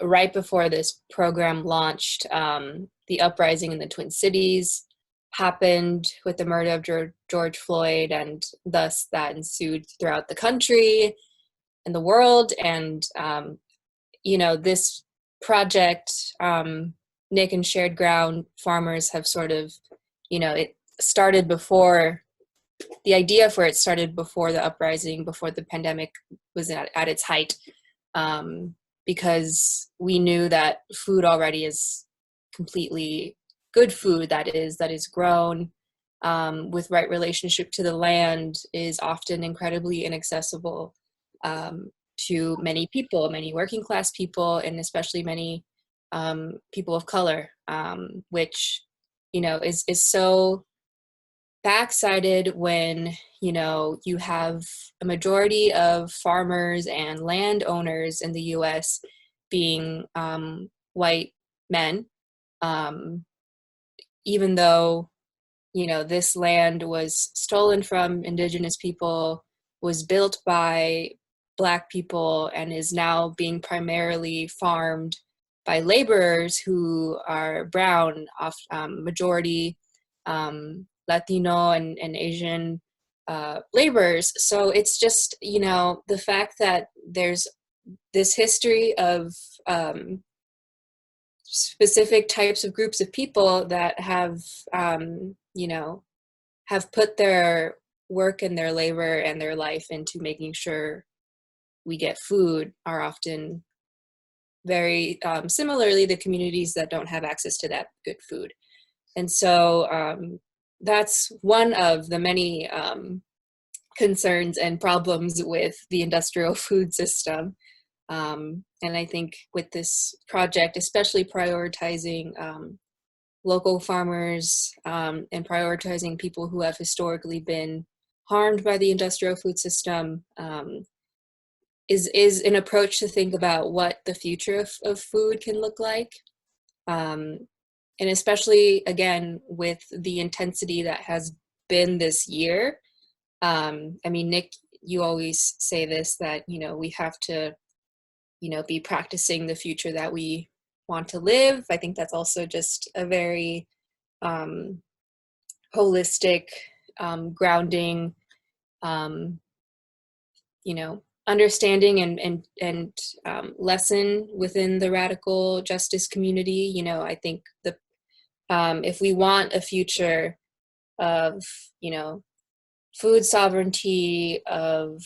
right before this program launched, the uprising in the Twin Cities happened with the murder of George Floyd, and thus that ensued throughout the country and the world. And, you know, this project, Nick and Shared Ground Farmers have sort of, you know, it started before, the idea for it started before the uprising, before the pandemic was at its height, because we knew that food already is completely good food that is grown with right relationship to the land is often incredibly inaccessible to many people, many working class people, and especially many people of color, which, is so backsided when, you have a majority of farmers and landowners in the US being white men, even though, this land was stolen from indigenous people, was built by Black people, and is now being primarily farmed by laborers who are brown, majority Latino and Asian laborers. So it's just, the fact that there's this history of specific types of groups of people that have, have put their work and their labor and their life into making sure we get food are often very similarly the communities that don't have access to that good food. And so that's one of the many concerns and problems with the industrial food system. And I think with this project, especially prioritizing local farmers and prioritizing people who have historically been harmed by the industrial food system, is an approach to think about what the future of food can look like. And especially, again, with the intensity that has been this year. Nick, you always say this, that, we have to, be practicing the future that we want to live. I think that's also just a very holistic, grounding, understanding and lesson within the radical justice community. I think if we want a future of, food sovereignty, of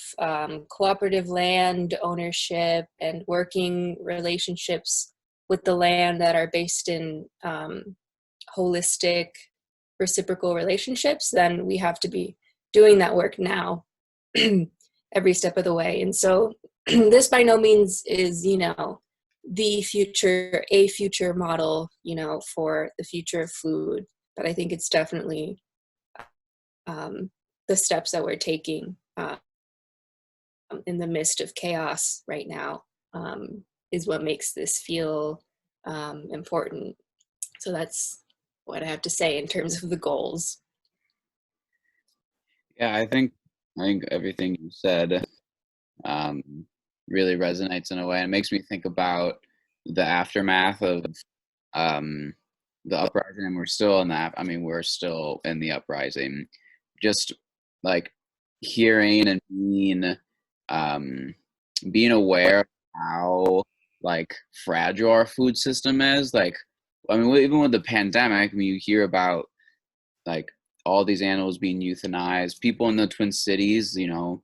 cooperative land ownership and working relationships with the land that are based in holistic reciprocal relationships, then we have to be doing that work now every step of the way. And so this by no means is, a future model, for the future of food, but I think it's definitely the steps that we're taking in the midst of chaos right now is what makes this feel important. So that's what I have to say in terms of the goals. Yeah, I think everything you said really resonates in a way, and it makes me think about the aftermath of the uprising. And we're still in that. We're still in the uprising. Just like hearing and being aware of how fragile our food system is. Even with the pandemic, you hear about all these animals being euthanized. People in the Twin Cities, the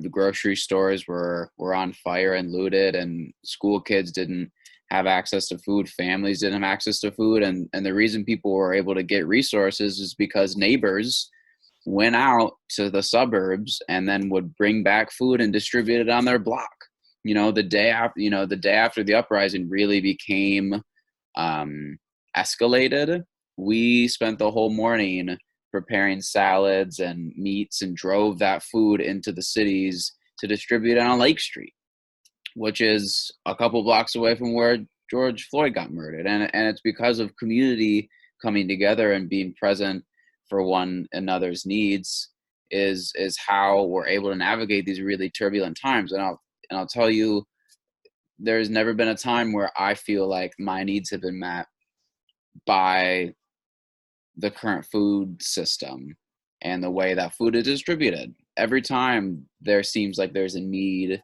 grocery stores were on fire and looted, and school kids didn't have access to food. Families didn't have access to food. And the reason people were able to get resources is because neighbors went out to the suburbs and then would bring back food and distribute it on their block. The day after the uprising really became escalated, we spent the whole morning preparing salads and meats and drove that food into the cities to distribute it on Lake Street, which is a couple blocks away from where George Floyd got murdered. And it's because of community coming together and being present for one another's needs is how we're able to navigate these really turbulent times. And I'll tell you, there's never been a time where I feel like my needs have been met by the current food system and the way that food is distributed. Every time there seems like there's a need,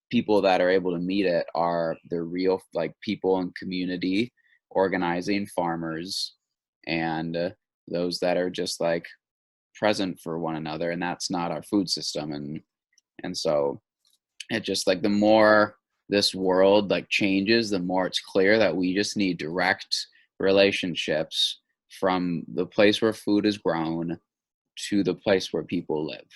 people that are able to meet it are the real people in community organizing, farmers, and those that are just present for one another. And that's not our food system. And so it just the more this world changes, the more it's clear that we just need direct relationships from the place where food is grown to the place where people live.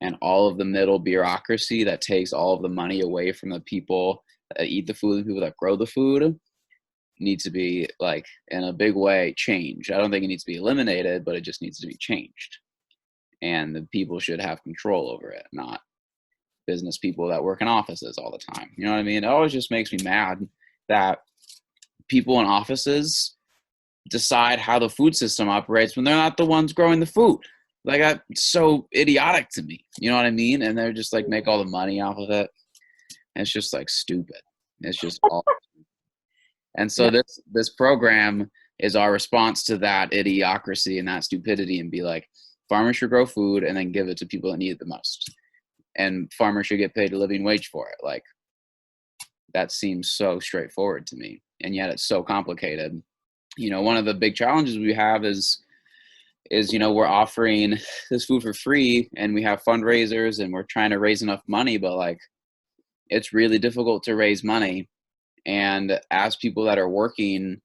And all of the middle bureaucracy that takes all of the money away from the people that eat the food, the people that grow the food, needs to be, like, in a big way, changed. I don't think it needs to be eliminated, but it just needs to be changed. And the people should have control over it, not business people that work in offices all the time. You know what I mean? It always just makes me mad that people in offices decide how the food system operates when they're not the ones growing the food. Like, that's so idiotic to me. You know what I mean? And they're just like make all the money off of it. And it's just like stupid. It's just all. And so this program is our response to that idiocracy and that stupidity, and be like, farmers should grow food and then give it to people that need it the most. And farmers should get paid a living wage for it. Like, that seems so straightforward to me. And yet it's so complicated. You know, one of the big challenges we have is, you know, we're offering this food for free and we have fundraisers and we're trying to raise enough money, but like, it's really difficult to raise money. And as people that are working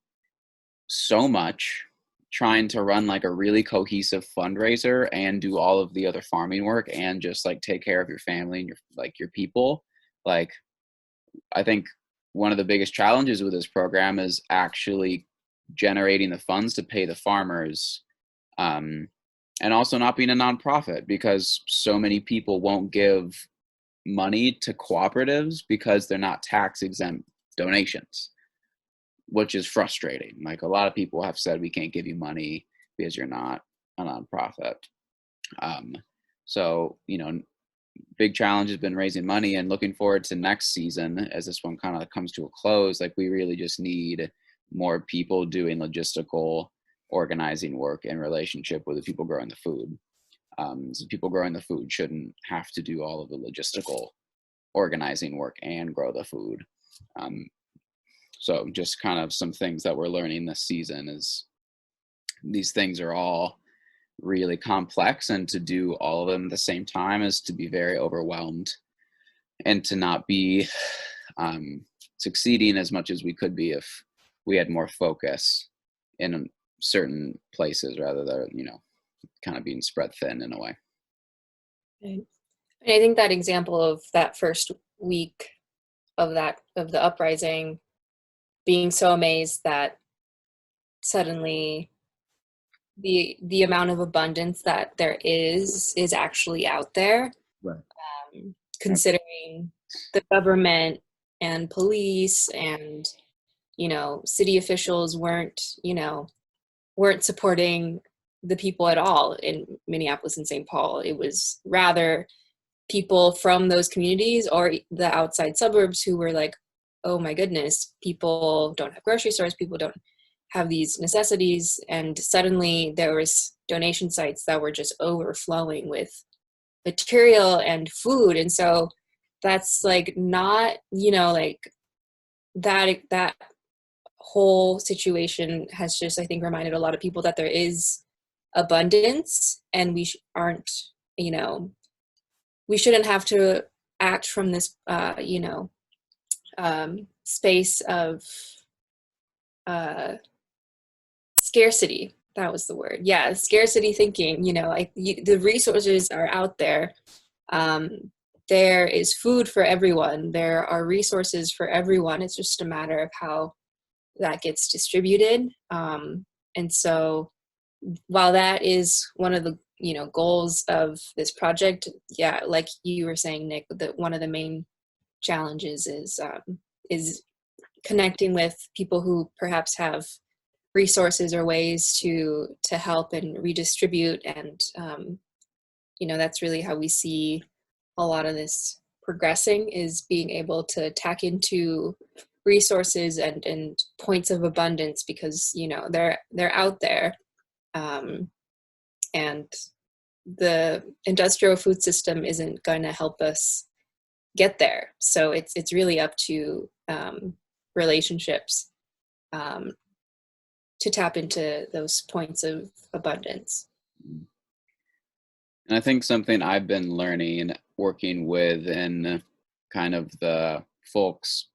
so much, trying to run like a really cohesive fundraiser and do all of the other farming work and just like take care of your family and your people, like, I think one of the biggest challenges with this program is actually generating the funds to pay the farmers, and also not being a nonprofit, because so many people won't give money to cooperatives because they're not tax exempt donations, which is frustrating. Like, a lot of people have said, we can't give you money because you're not a nonprofit. So, you know, big challenge has been raising money, and looking forward to next season as this one kind of comes to a close. Like, we really just need more people doing logistical organizing work in relationship with the people growing the food. So people growing the food shouldn't have to do all of the logistical organizing work and grow the food. So just kind of some things that we're learning this season is these things are all really complex, and to do all of them at the same time is to be very overwhelmed and to not be succeeding as much as we could be if we had more focus in certain places rather than, you know, kind of being spread thin in a way. And I think that example of that first week of the uprising, being so amazed that suddenly the amount of abundance that there is actually out there, Right. Considering the government and police and, you know, city officials weren't supporting the people at all in Minneapolis and St. Paul. It was rather people from those communities or the outside suburbs who were like, oh my goodness, people don't have grocery stores, people don't have these necessities. And suddenly there was donation sites that were just overflowing with material and food. And so that's like not, you know, like that whole situation has just, I think, reminded a lot of people that there is abundance, and we aren't, you know, we shouldn't have to act from this, you know, space of scarcity. That was the word. Yeah, scarcity thinking. You know, like the resources are out there. There is food for everyone. There are resources for everyone. It's just a matter of how that gets distributed. And so while that is one of the, you know, goals of this project, yeah, like you were saying, Nick, that one of the main challenges is connecting with people who perhaps have resources or ways to help and redistribute. And you know, that's really how we see a lot of this progressing, is being able to tap into resources and points of abundance, because, you know, they're out there. And the industrial food system isn't going to help us get there. So it's really up to relationships to tap into those points of abundance. And I think something I've been learning working with in kind of the folks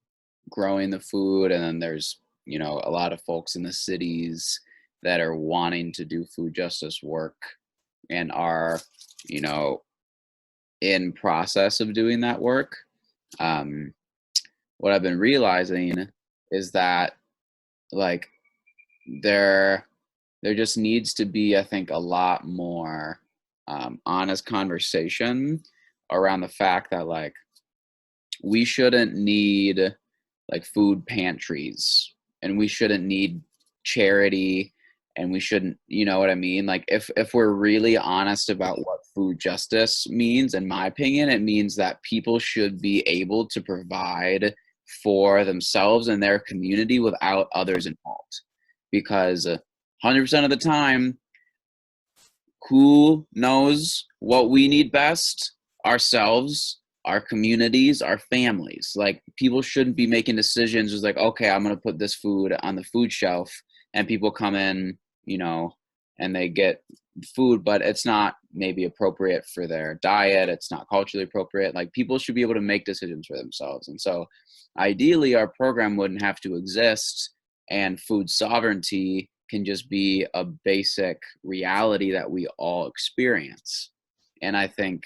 growing the food, and then there's, you know, a lot of folks in the cities that are wanting to do food justice work and are, you know, in process of doing that work. What I've been realizing is that, like, there just needs to be, I think, a lot more honest conversation around the fact that, like, we shouldn't need like food pantries, and we shouldn't need charity, and we shouldn't, you know what I mean? Like, if we're really honest about what food justice means, in my opinion, it means that people should be able to provide for themselves and their community without others involved. Because 100% of the time, who knows what we need best? Ourselves, our communities, our families. Like, people shouldn't be making decisions just like, okay, I'm going to put this food on the food shelf, and people come in, you know, and they get food, but it's not maybe appropriate for their diet. It's not culturally appropriate. Like, people should be able to make decisions for themselves. And so ideally our program wouldn't have to exist, and food sovereignty can just be a basic reality that we all experience. And I think,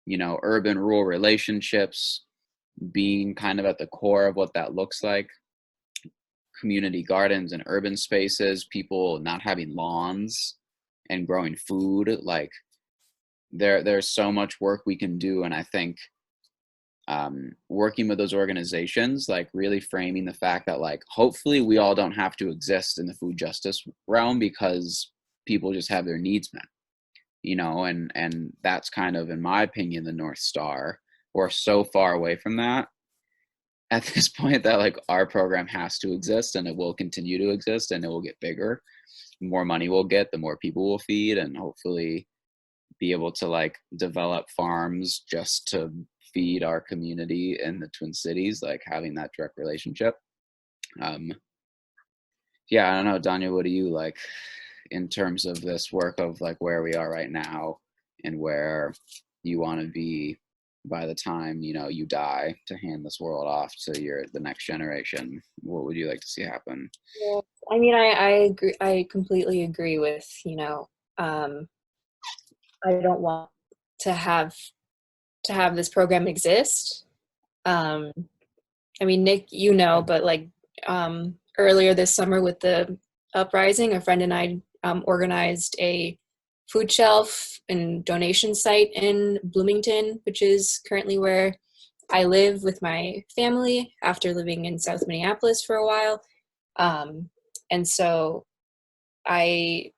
you know, urban rural relationships being kind of at the core of what that looks like, community gardens and urban spaces, people not having lawns and growing food, like, there's so much work we can do. And I think working with those organizations, like really framing the fact that, like, hopefully we all don't have to exist in the food justice realm because people just have their needs met, you know, and that's kind of, in my opinion, the North Star. We're so far away from that at this point that, like, our program has to exist, and it will continue to exist, and it will get bigger. The more money we'll get, the more people we'll feed, and hopefully be able to, like, develop farms just to feed our community in the Twin Cities, like having that direct relationship. Yeah, I don't know, Danya, what do you like in terms of this work of, like, where we are right now and where you want to be by the time, you know, you die, to hand this world off to the next generation? What would you like to see happen? Yeah. I mean, I agree. I completely agree with, you know, I don't want to have this program exist. I mean, Nick, you know, but like earlier this summer with the uprising, a friend and I organized a food shelf and donation site in Bloomington, which is currently where I live with my family after living in South Minneapolis for a while. And so I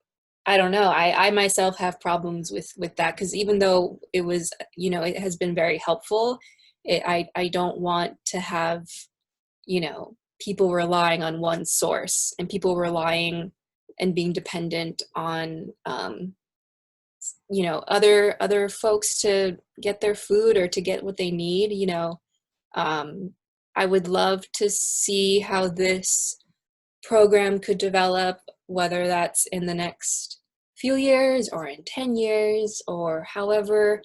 don't know. I myself have problems with that, because even though it was, you know, it has been very helpful, I don't want to have, you know, people relying on one source and people relying and being dependent on, you know, other folks to get their food or to get what they need. You know, I would love to see how this program could develop, whether that's in the next few years or in 10 years or however.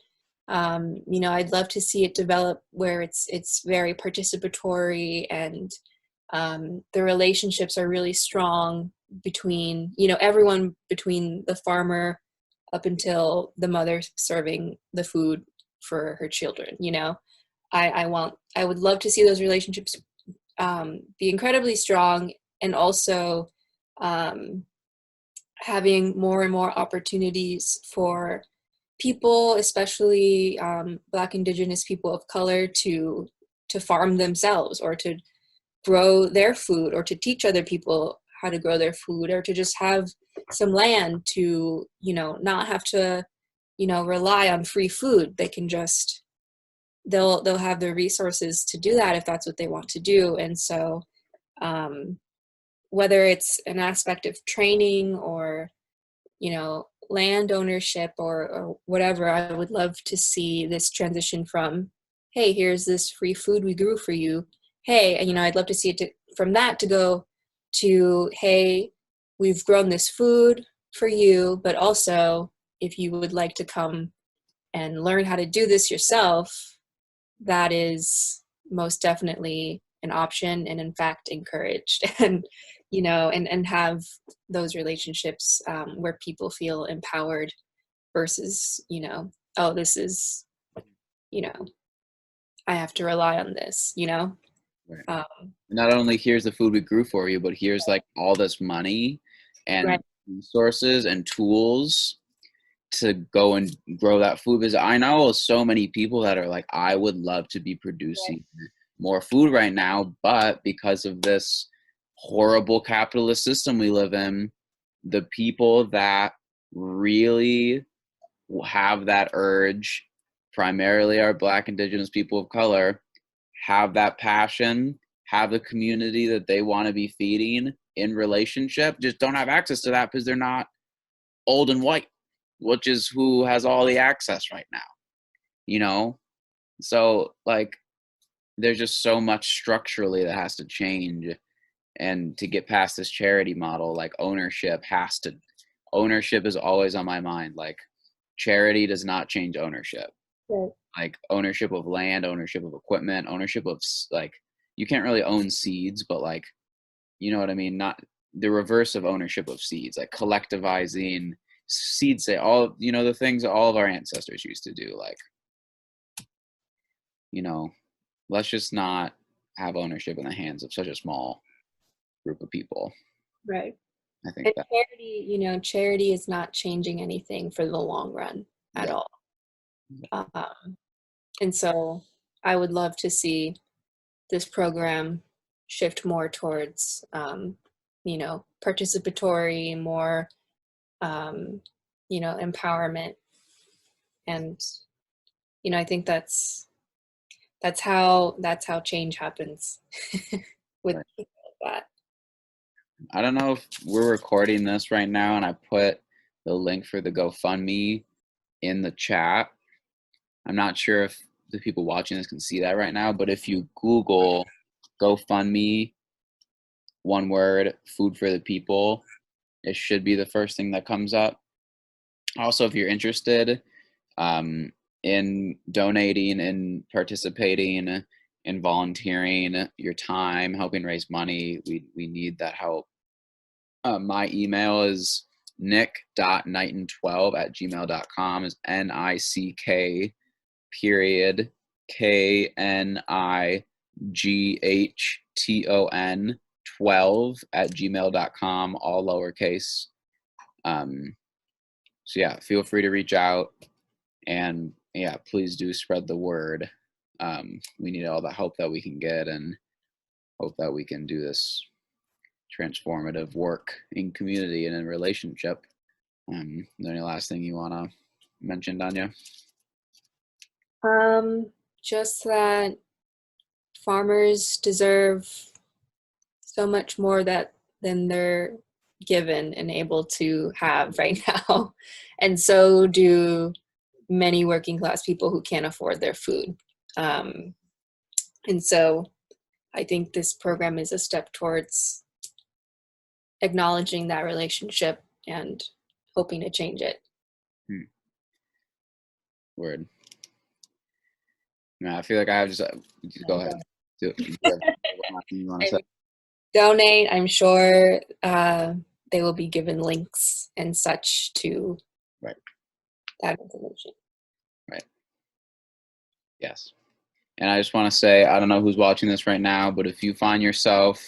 You know, I'd love to see it develop where it's very participatory, and the relationships are really strong between, you know, everyone, between the farmer up until the mother serving the food for her children. You know, I would love to see those relationships be incredibly strong, and also having more and more opportunities for people, especially Black, Indigenous people of color, to farm themselves, or to grow their food, or to teach other people how to grow their food, or to just have some land to, you know, not have to, you know, rely on free food. They can just, they'll have the resources to do that if that's what they want to do. And so whether it's an aspect of training or, you know, land ownership or whatever, I would love to see this transition from, hey, here's this free food we grew for you. Hey, you know, I'd love to see it from that to go to, hey, we've grown this food for you, but also if you would like to come and learn how to do this yourself, that is most definitely an option and in fact encouraged, and and have those relationships where people feel empowered versus oh, this is I have to rely on this. Right. Um, Not only here's the food we grew for you, but here's like all this money and right. resources and tools to go and grow that food. Because I know so many people that are like, I would love to be producing more food right now, but because of this horrible capitalist system we live in, the people that really have that urge, primarily our Black, Indigenous people of color, have that passion, have the community that they want to be feeding in relationship, just don't have access to that because they're not old and white, which is who has all the access right now. So like there's just so much structurally that has to change, and to get past this charity model, like ownership is always on my mind. Like charity does not change ownership. Right. Like ownership of land, ownership of equipment, ownership of like, you can't really own seeds, but like, you know what I mean? Not the reverse of ownership of seeds, like collectivizing seeds, say all, the things all of our ancestors used to do. Like, let's just not have ownership in the hands of such a small group of people. Right. I think And that charity is not changing anything for the long run at all. And so I would love to see this program shift more towards, participatory, more, empowerment. And, I think that's how change happens with Right. people like that. I don't know if we're recording this right now, and I put the link for the GoFundMe in the chat. I'm not sure if the people watching this can see that right now, but if you Google GoFundMe, one word, food for the people, it should be the first thing that comes up. Also, if you're interested in donating and participating in volunteering your time, helping raise money, we need that help. My email is nick.knighton12@gmail.com, is NICK period KNIGHTON 12@gmail.com, all lowercase. So yeah, feel free to reach out, and yeah, please do spread the word. We need all the help that we can get, and hope that we can do this transformative work in community and in relationship. Is there any last thing you want to mention, Danya? Just that farmers deserve so much more than they're given and able to have right now. And so do many working class people who can't afford their food. And so I think this program is a step towards acknowledging that relationship and hoping to change it. Word. No, I feel like I have just go ahead. Do it. Donate. I'm sure they will be given links and such to that information. Right. Yes. And I just want to say, I don't know who's watching this right now, but if you find yourself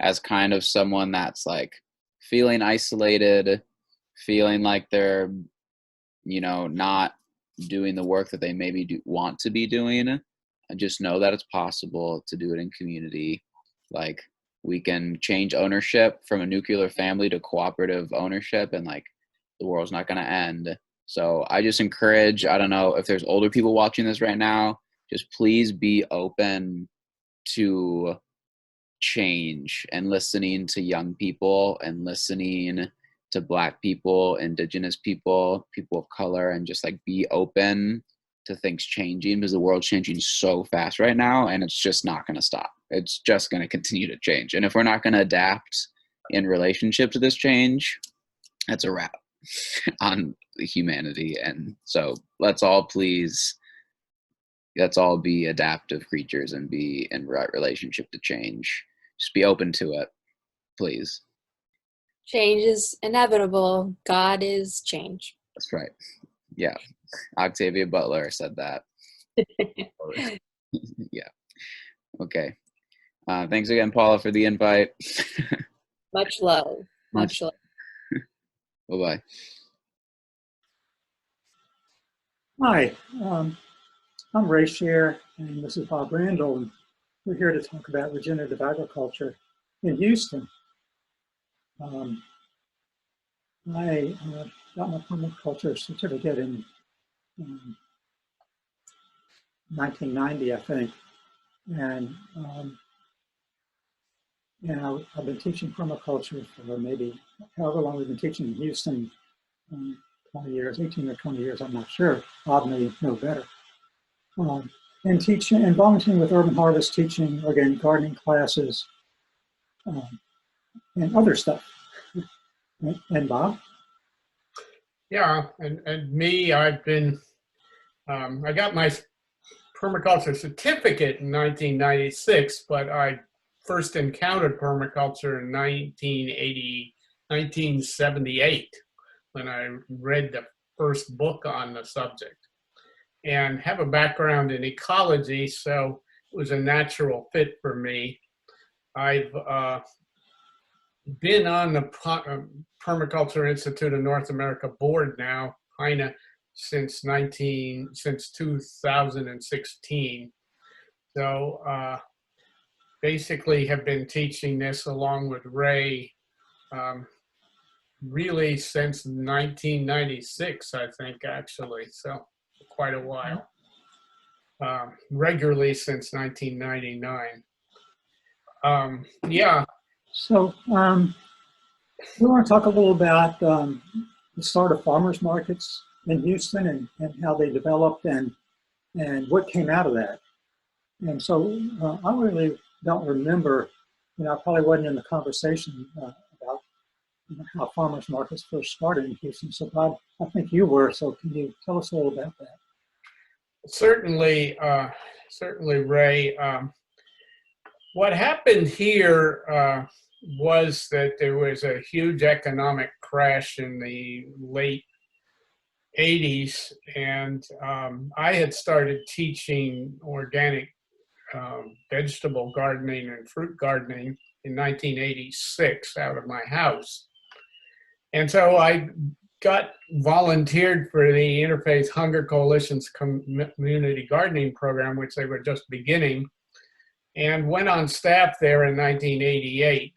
as kind of someone that's like feeling isolated, feeling like they're, not doing the work that they maybe want to be doing, just know that it's possible to do it in community. Like, we can change ownership from a nuclear family to cooperative ownership, and like the world's not going to end. So I just encourage, I don't know if there's older people watching this right now, just please be open to change and listening to young people and listening to Black people, Indigenous people, people of color, and just like be open to things changing, because the world's changing so fast right now, and it's just not going to stop. It's just going to continue to change. And if we're not going to adapt in relationship to this change, that's a wrap on humanity. And so let's all please let's all be adaptive creatures and be in right relationship to change. Just be open to it, please. Change is inevitable. God is change. That's right. Yeah. Octavia Butler said that. Yeah. Okay. Thanks again, Paula, for the invite. Much love. Much love. Bye-bye. Hi, I'm Ray Scher, and this is Bob Randall, and we're here to talk about regenerative agriculture in Houston. I got my permaculture certificate in 1990, I think, and I've been teaching permaculture for maybe however long we've been teaching in Houston, 20 years, 18 or 20 years, I'm not sure. Bob may know better. And teaching and volunteering with Urban Harvest, teaching organic gardening classes, and other stuff. And Bob? Yeah, and me, I've been, I got my permaculture certificate in 1996, but I first encountered permaculture in 1978 when I read the first book on the subject, and have a background in ecology, so it was a natural fit for me. I've been on the Permaculture Institute of North America board now, kind of since 2016. So basically have been teaching this along with Ray really since 1996, I think, actually, so quite a while. Regularly since 1999. Yeah. So we want to talk a little about the start of farmers markets in Houston and how they developed and what came out of that. And so I really don't remember, I probably wasn't in the conversation about how farmers markets first started in Houston. So Bob, I think you were, so can you tell us a little about that? Certainly, Ray. What happened here was that there was a huge economic crash in the late 80s, and I had started teaching organic vegetable gardening and fruit gardening in 1986 out of my house. And so I got volunteered for the Interfaith Hunger Coalition's community gardening program, which they were just beginning, and went on staff there in 1988.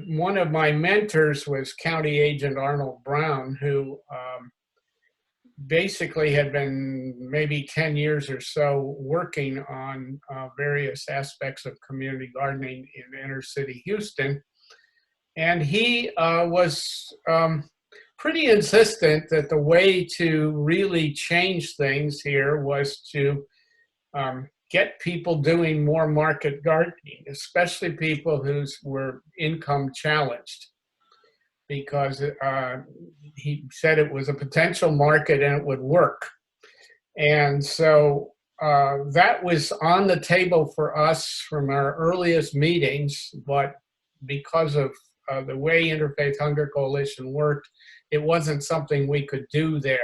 One of my mentors was County Agent Arnold Brown, who basically had been maybe 10 years or so working on various aspects of community gardening in inner city Houston. And he was pretty insistent that the way to really change things here was to get people doing more market gardening, especially people who were income challenged, because he said it was a potential market and it would work. And so that was on the table for us from our earliest meetings, but because of the way Interfaith Hunger Coalition worked, it wasn't something we could do there.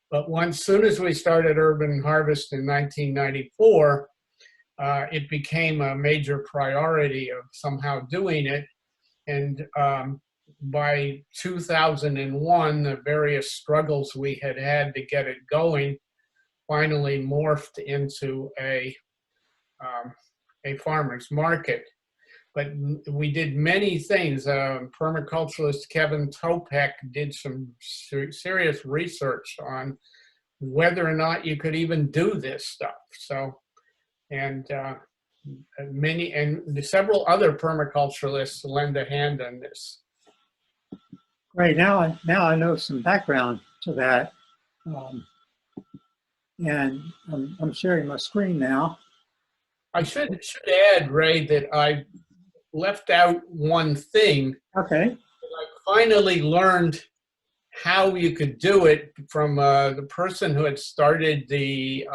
But as soon as we started Urban Harvest in 1994, it became a major priority of somehow doing it. And by 2001, the various struggles we had had to get it going finally morphed into a farmer's market. But we did many things. Permaculturalist Kevin Topek did some serious research on whether or not you could even do this stuff. So, and several other permaculturalists lend a hand on this. Great. Now I know some background to that, and I'm sharing my screen now. I should add, Ray, that I left out one thing. Okay. I finally learned how you could do it from the person who had started the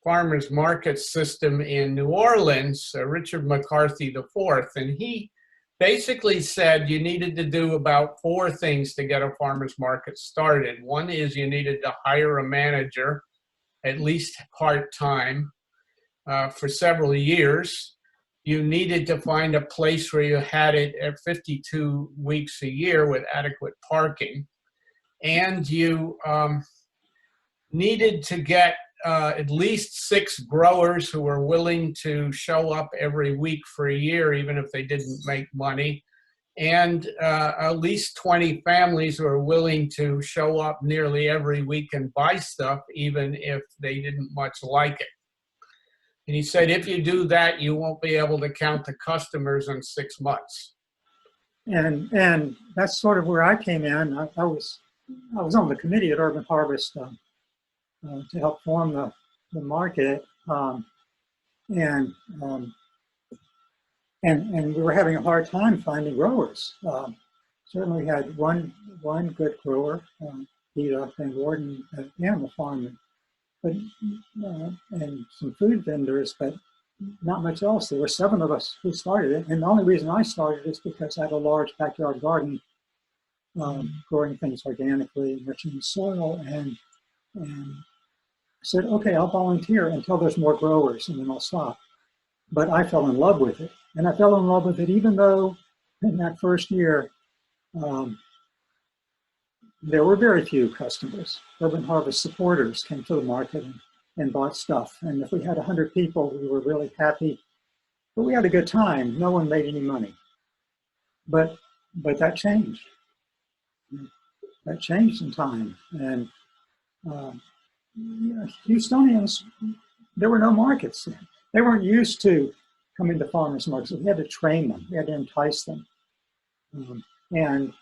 farmers market system in New Orleans, Richard McCarthy IV, and he basically said you needed to do about 4 things to get a farmers market started. One is you needed to hire a manager, at least part-time, for several years. You needed to find a place where you had it at 52 weeks a year with adequate parking. And you needed to get at least 6 growers who were willing to show up every week for a year, even if they didn't make money. And at least 20 families who are willing to show up nearly every week and buy stuff, even if they didn't much like it. And he said, if you do that, you won't be able to count the customers in 6 months. And that's sort of where I came in. I was on the committee at Urban Harvest to help form the market, and we were having a hard time finding growers. Certainly we had one good grower, Peter Van Worden at Animal Farm, but and some food vendors, but not much else. There were 7 of us who started it, and the only reason I started is because I had a large backyard garden, growing things organically, enriching the soil, and I said, okay, I'll volunteer until there's more growers, and then I'll stop. But I fell in love with it, and I fell in love with it even though in that first year there were very few customers. Urban Harvest supporters came to the market and bought stuff. And if we had 100 people, we were really happy. But we had a good time. No one made any money. But that changed. That changed in time. And Houstonians, there were no markets. They weren't used to coming to farmers markets. We had to train them. We had to entice them. And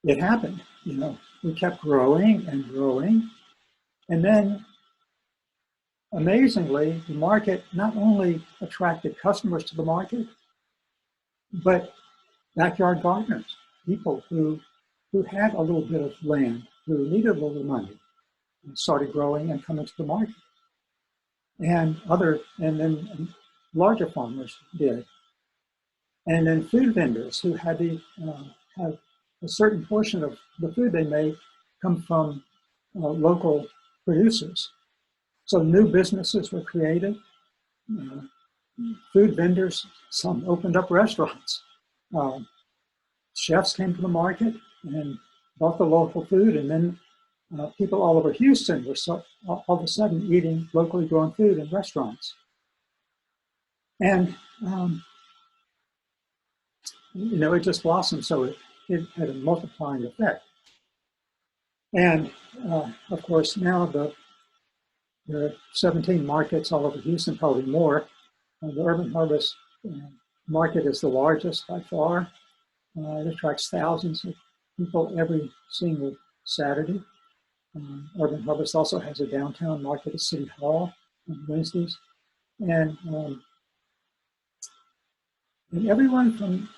it happened, we kept growing and growing. And then amazingly, the market not only attracted customers to the market, but backyard gardeners, people who had a little bit of land, who needed a little money, and started growing and coming to the market. And then larger farmers did. And then food vendors who had to have a certain portion of the food they make come from local producers. So new businesses were created. Food vendors, some opened up restaurants. Chefs came to the market and bought the local food, and then people all over Houston were all of a sudden eating locally grown food in restaurants. And it just blossomed, so it had a multiplying effect. And of course, now there are 17 markets all over Houston, probably more. The Urban Harvest market is the largest by far. It attracts thousands of people every single Saturday. Urban Harvest also has a downtown market at City Hall on Wednesdays. And everyone from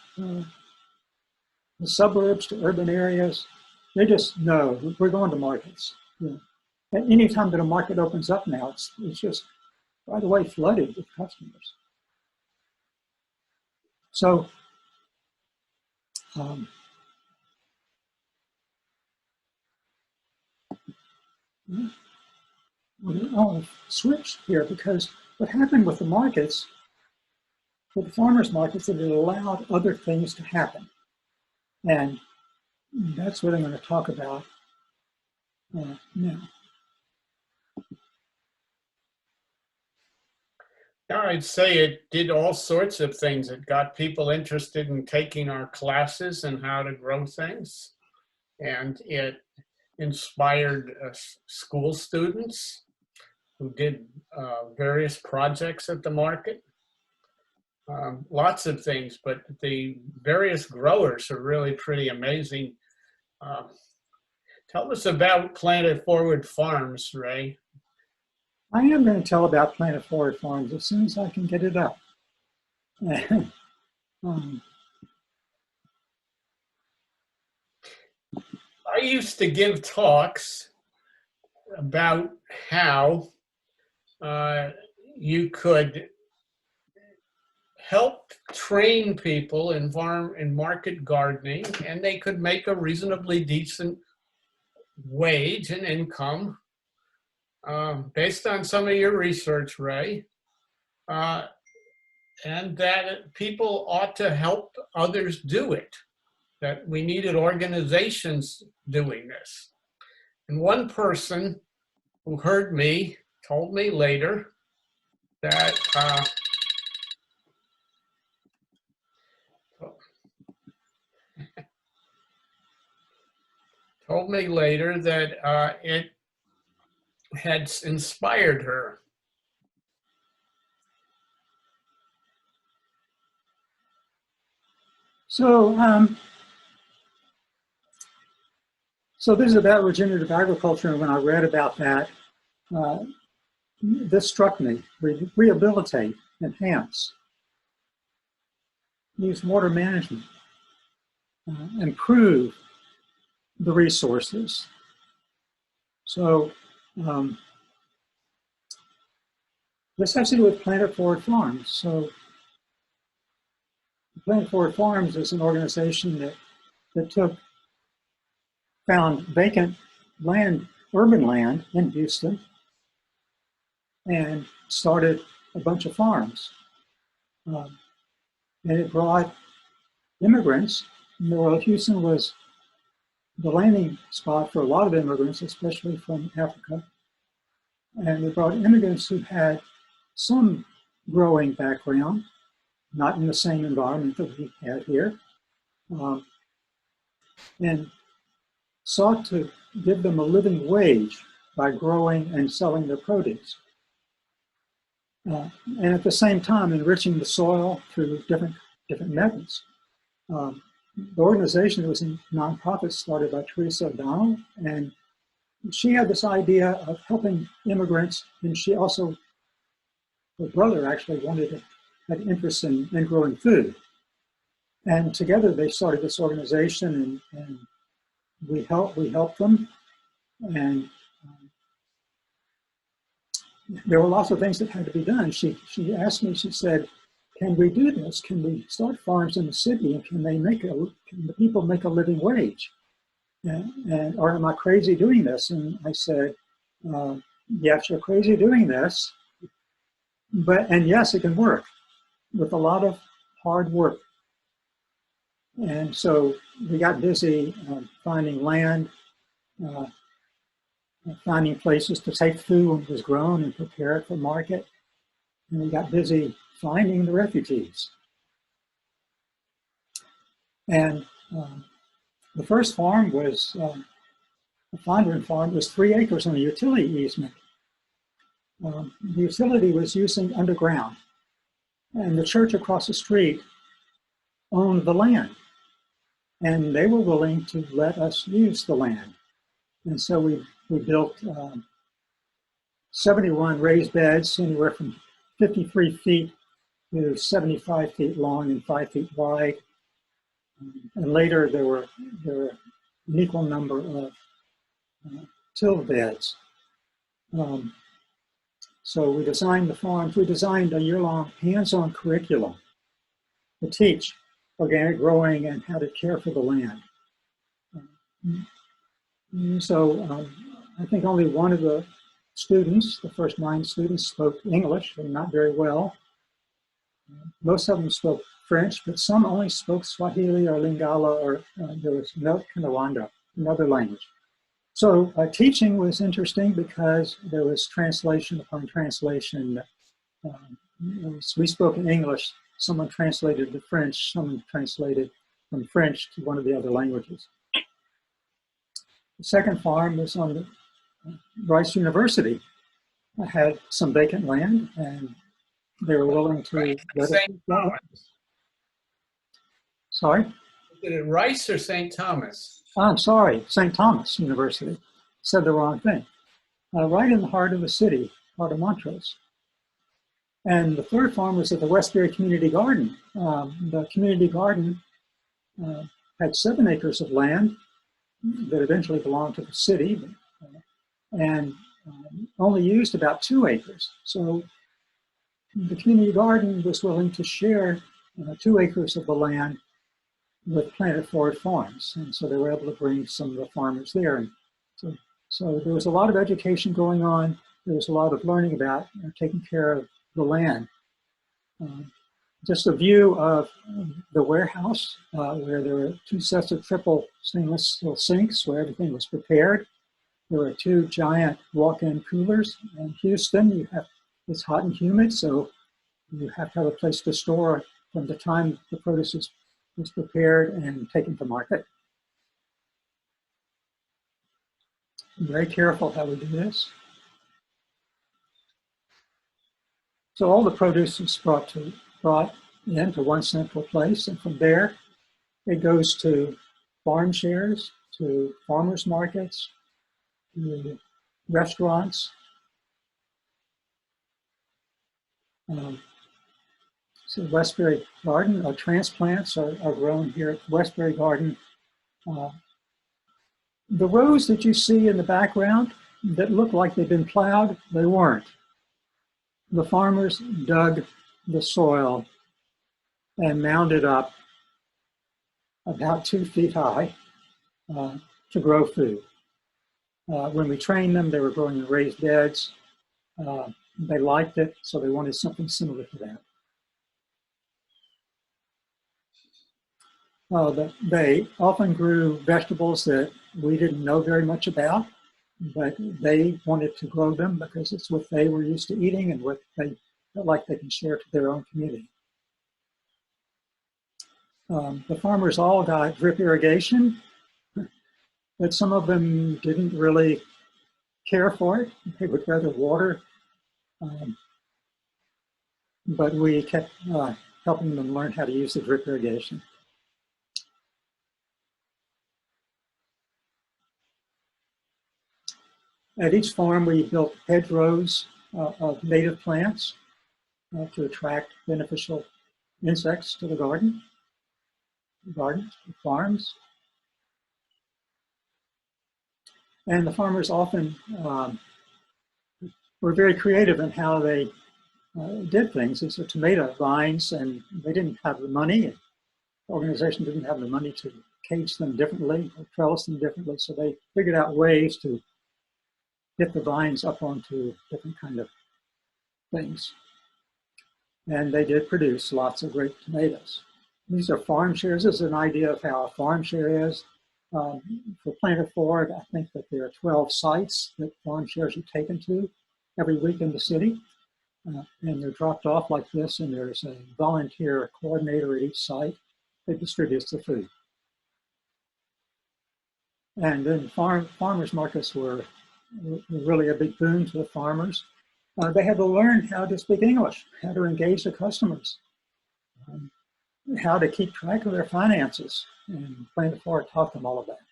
the suburbs to urban areas, they just know we're going to markets. And any time that a market opens up now, it's just right away flooded with customers. So I'll switch here, because what happened with the markets, with the farmers markets, is it allowed other things to happen. And that's what I'm going to talk about now. Yeah, I'd say it did all sorts of things. It got people interested in taking our classes and how to grow things. And it inspired school students who did various projects at the market. Lots of things, but the various growers are really pretty amazing. Tell us about Planet Forward Farms, Ray. I am going to tell about Planet Forward Farms as soon as I can get it up. I used to give talks about how you could help train people in farm and market gardening, and they could make a reasonably decent wage and income based on some of your research, Ray, and that people ought to help others do it, that we needed organizations doing this. And one person who heard me told me later that it had inspired her. So, so this is about regenerative agriculture, and when I read about that, this struck me: rehabilitate, enhance, use water management, improve the resources. So this has to do with Planet Forward Farms. So Planet Forward Farms is an organization that found vacant land, urban land in Houston, and started a bunch of farms. And it brought immigrants. Houston was the landing spot for a lot of immigrants, especially from Africa. And it brought immigrants who had some growing background, not in the same environment that we had here, and sought to give them a living wage by growing and selling their produce. And at the same time, enriching the soil through different methods. The organization was a nonprofit started by Teresa O'Donnell, and she had this idea of helping immigrants, and she also, her brother actually had interest in growing food. And together they started this organization, and we helped them. And there were lots of things that had to be done. She asked me, she said, can we do this? Can we start farms in the city, and can the people make a living wage? Or am I crazy doing this? And I said, yes, you're crazy doing this, and yes, it can work with a lot of hard work. And so we got busy finding land, finding places to take food when it was grown and prepare it for market. And we got busy finding the refugees. And the first farm was, the Fondren farm was 3 acres on a utility easement. The utility was using underground, and the church across the street owned the land, and they were willing to let us use the land. And so we built 71 raised beds, anywhere from 53 feet to 75 feet long and 5 feet wide. And later there were an equal number of tilled beds. So we designed the farms. We designed a year-long hands-on curriculum to teach organic growing and how to care for the land. So I think only one of the students, the first 9 students, spoke English, and not very well. Most of them spoke French, but some only spoke Swahili or Lingala, or there was no Kinyarwanda, another language. So teaching was interesting because there was translation upon translation. We spoke in English, someone translated to French, someone translated from French to one of the other languages. The second farm was on the Rice University. I had some vacant land, and they were willing to let us go. Sorry? Is it Rice or St. Thomas? I'm sorry, St. Thomas University. Said the wrong thing. Right in the heart of the city, heart of Montrose. And the third farm was at the Westbury Community Garden. The community garden had 7 acres of land, that eventually belonged to the city, and only used about 2 acres. So the community garden was willing to share 2 acres of the land with Planet Forward Farms. And so they were able to bring some of the farmers there. And so there was a lot of education going on. There was a lot of learning about taking care of the land. Just a view of the warehouse where there were 2 sets of triple stainless steel sinks where everything was prepared. There were 2 giant walk-in coolers. In Houston, it's hot and humid, so you have to have a place to store from the time the produce is prepared and taken to market. I'm very careful how we do this. So all the produce is brought into one central place, and from there it goes to farm shares, to farmers markets, to restaurants. So Westbury Garden, transplants are grown here at Westbury Garden. The rows that you see in the background that look like they've been plowed, they weren't. The farmers dug the soil and mounded up about 2 feet high to grow food. When we trained them, they were growing in raised beds. They liked it, so they wanted something similar to that. They often grew vegetables that we didn't know very much about, but they wanted to grow them because it's what they were used to eating and what they felt like they can share to their own community. The farmers all got drip irrigation, but some of them didn't really care for it. They would rather water, but we kept helping them learn how to use the drip irrigation. At each farm, we built hedgerows of native plants to attract beneficial insects to the gardens, the farms. And the farmers often were very creative in how they did things. These are tomato vines, and they didn't have the money. The organization didn't have the money to cage them differently or trellis them differently, so they figured out ways to get the vines up onto different kind of things. And they did produce lots of great tomatoes. These are farm shares. This is an idea of how a farm share is. For Planet Forward, I think that there are 12 sites that farm shares are taken to every week in the city. And they're dropped off like this, and there's a volunteer coordinator at each site that distributes the food. And then farmers markets were really a big boon to the farmers. They had to learn how to speak English, how to engage the customers, how to keep track of their finances, and Planet Forward taught them all of that.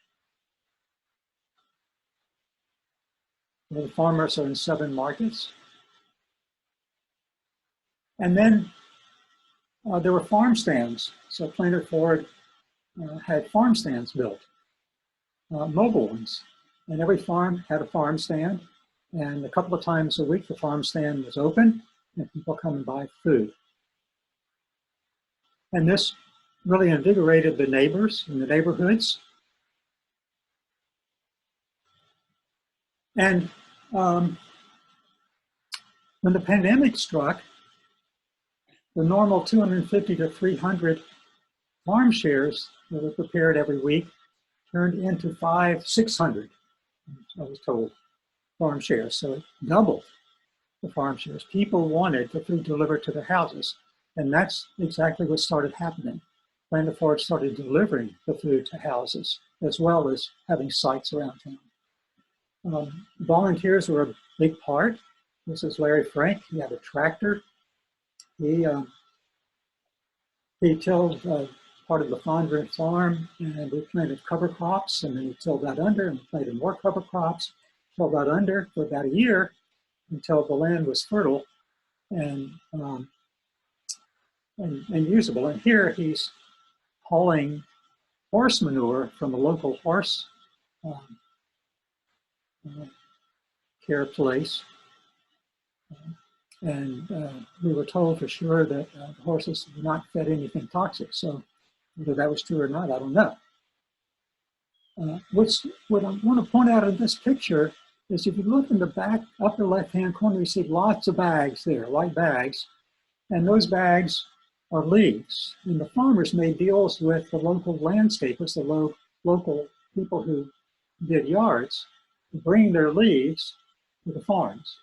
The farmers are in 7 markets. And then there were farm stands. So Planet Forward had farm stands built, mobile ones. And every farm had a farm stand. And a couple of times a week, the farm stand was open and people come and buy food. And this really invigorated the neighbors in the neighborhoods. And when the pandemic struck, the normal 250 to 300 farm shares that were prepared every week turned into 500-600, I was told, farm shares. So it doubled the farm shares. People wanted the food delivered to their houses. And that's exactly what started happening. Planet Forward started delivering the food to houses, as well as having sites around town. Volunteers were a big part. This is Larry Frank. He had a tractor. He tilled part of the Fondren farm, and we planted cover crops, and then he tilled that under and planted more cover crops, tilled that under for about a year until the land was fertile and usable. And here he's hauling horse manure from a local horse um, care place. And we were told for sure that the horses were not fed anything toxic. So whether that was true or not, I don't know. What I want to point out in this picture is if you look in the back upper left-hand corner, you see lots of bags there, white bags. And those bags are leaves. And the farmers made deals with the local landscapers, the local people who did yards, to bring their leaves to the farms.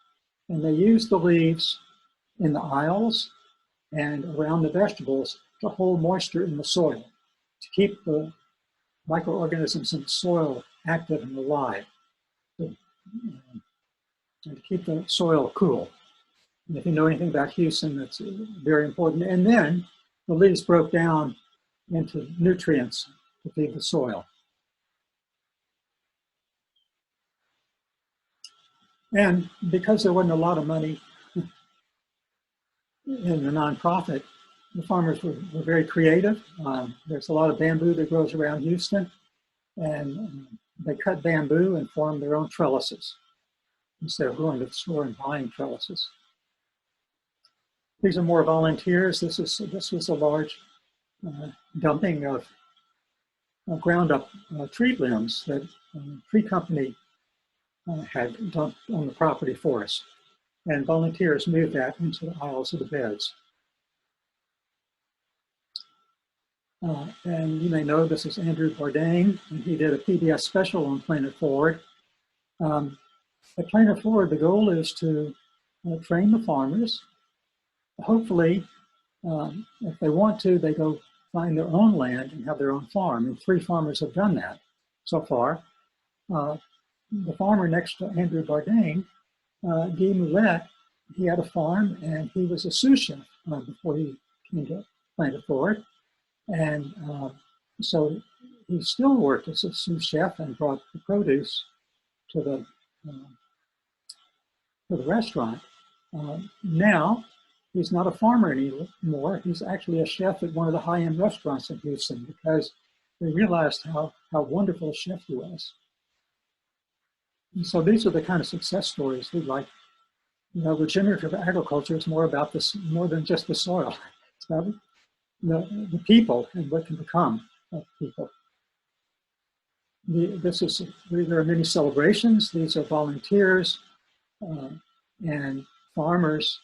And they used the leaves in the aisles and around the vegetables to hold moisture in the soil, to keep the microorganisms in the soil active and alive, and to keep the soil cool. And if you know anything about Houston, that's very important. And then the leaves broke down into nutrients to feed the soil. And because there wasn't a lot of money in the nonprofit, the farmers were very creative. There's a lot of bamboo that grows around Houston, and they cut bamboo and formed their own trellises instead of going to the store and buying trellises. These are more volunteers. This was a large dumping of ground up tree limbs that tree company had dumped on the property for us. And volunteers moved that into the aisles of the beds. And you may know this is Andrew Bourdain, and he did a PBS special on Planet Forward. At Planet Forward, the goal is to train the farmers. Hopefully, if they want to, they go find their own land and have their own farm. And 3 farmers have done that so far. The farmer next to Andrew Bourdain, Guy Moulette, he had a farm and he was a sous chef before he came to Planet Forward. And so he still worked as a sous chef and brought the produce to the restaurant. Now, he's not a farmer anymore. He's actually a chef at one of the high-end restaurants in Houston because they realized how wonderful a chef he was. And so these are the kind of success stories we like. You know, regenerative agriculture is more about this, more than just the soil. It's about the people and what can become of people. There are many celebrations. These are volunteers and farmers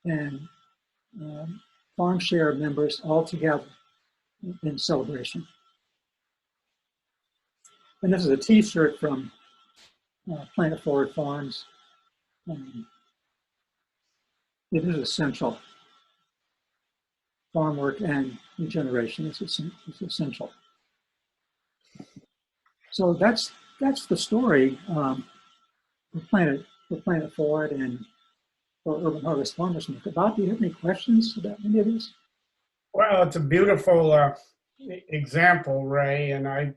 and farm share members all together in celebration. And this is a t-shirt from Planet Forward Farms. It is essential. Farm work and regeneration is essential. So that's the story for Planet Forward and for Urban Harvest Farmers Market. Bob, do you have any questions about any of this? Well, it's a beautiful example, Ray, and I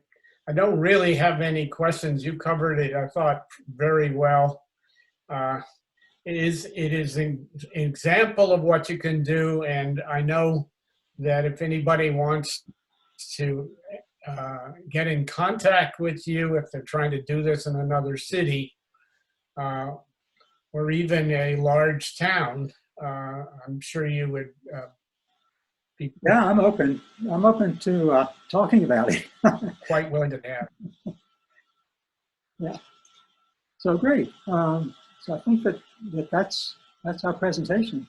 don't really have any questions. You covered it, I thought, very well. It is an example of what you can do, and I know that if anybody wants to get in contact with you, if they're trying to do this in another city, or even a large town, I'm sure you would be. Yeah, I'm open. I'm open to talking about it. Quite willing to that. Yeah. So great. So I think that's our presentation.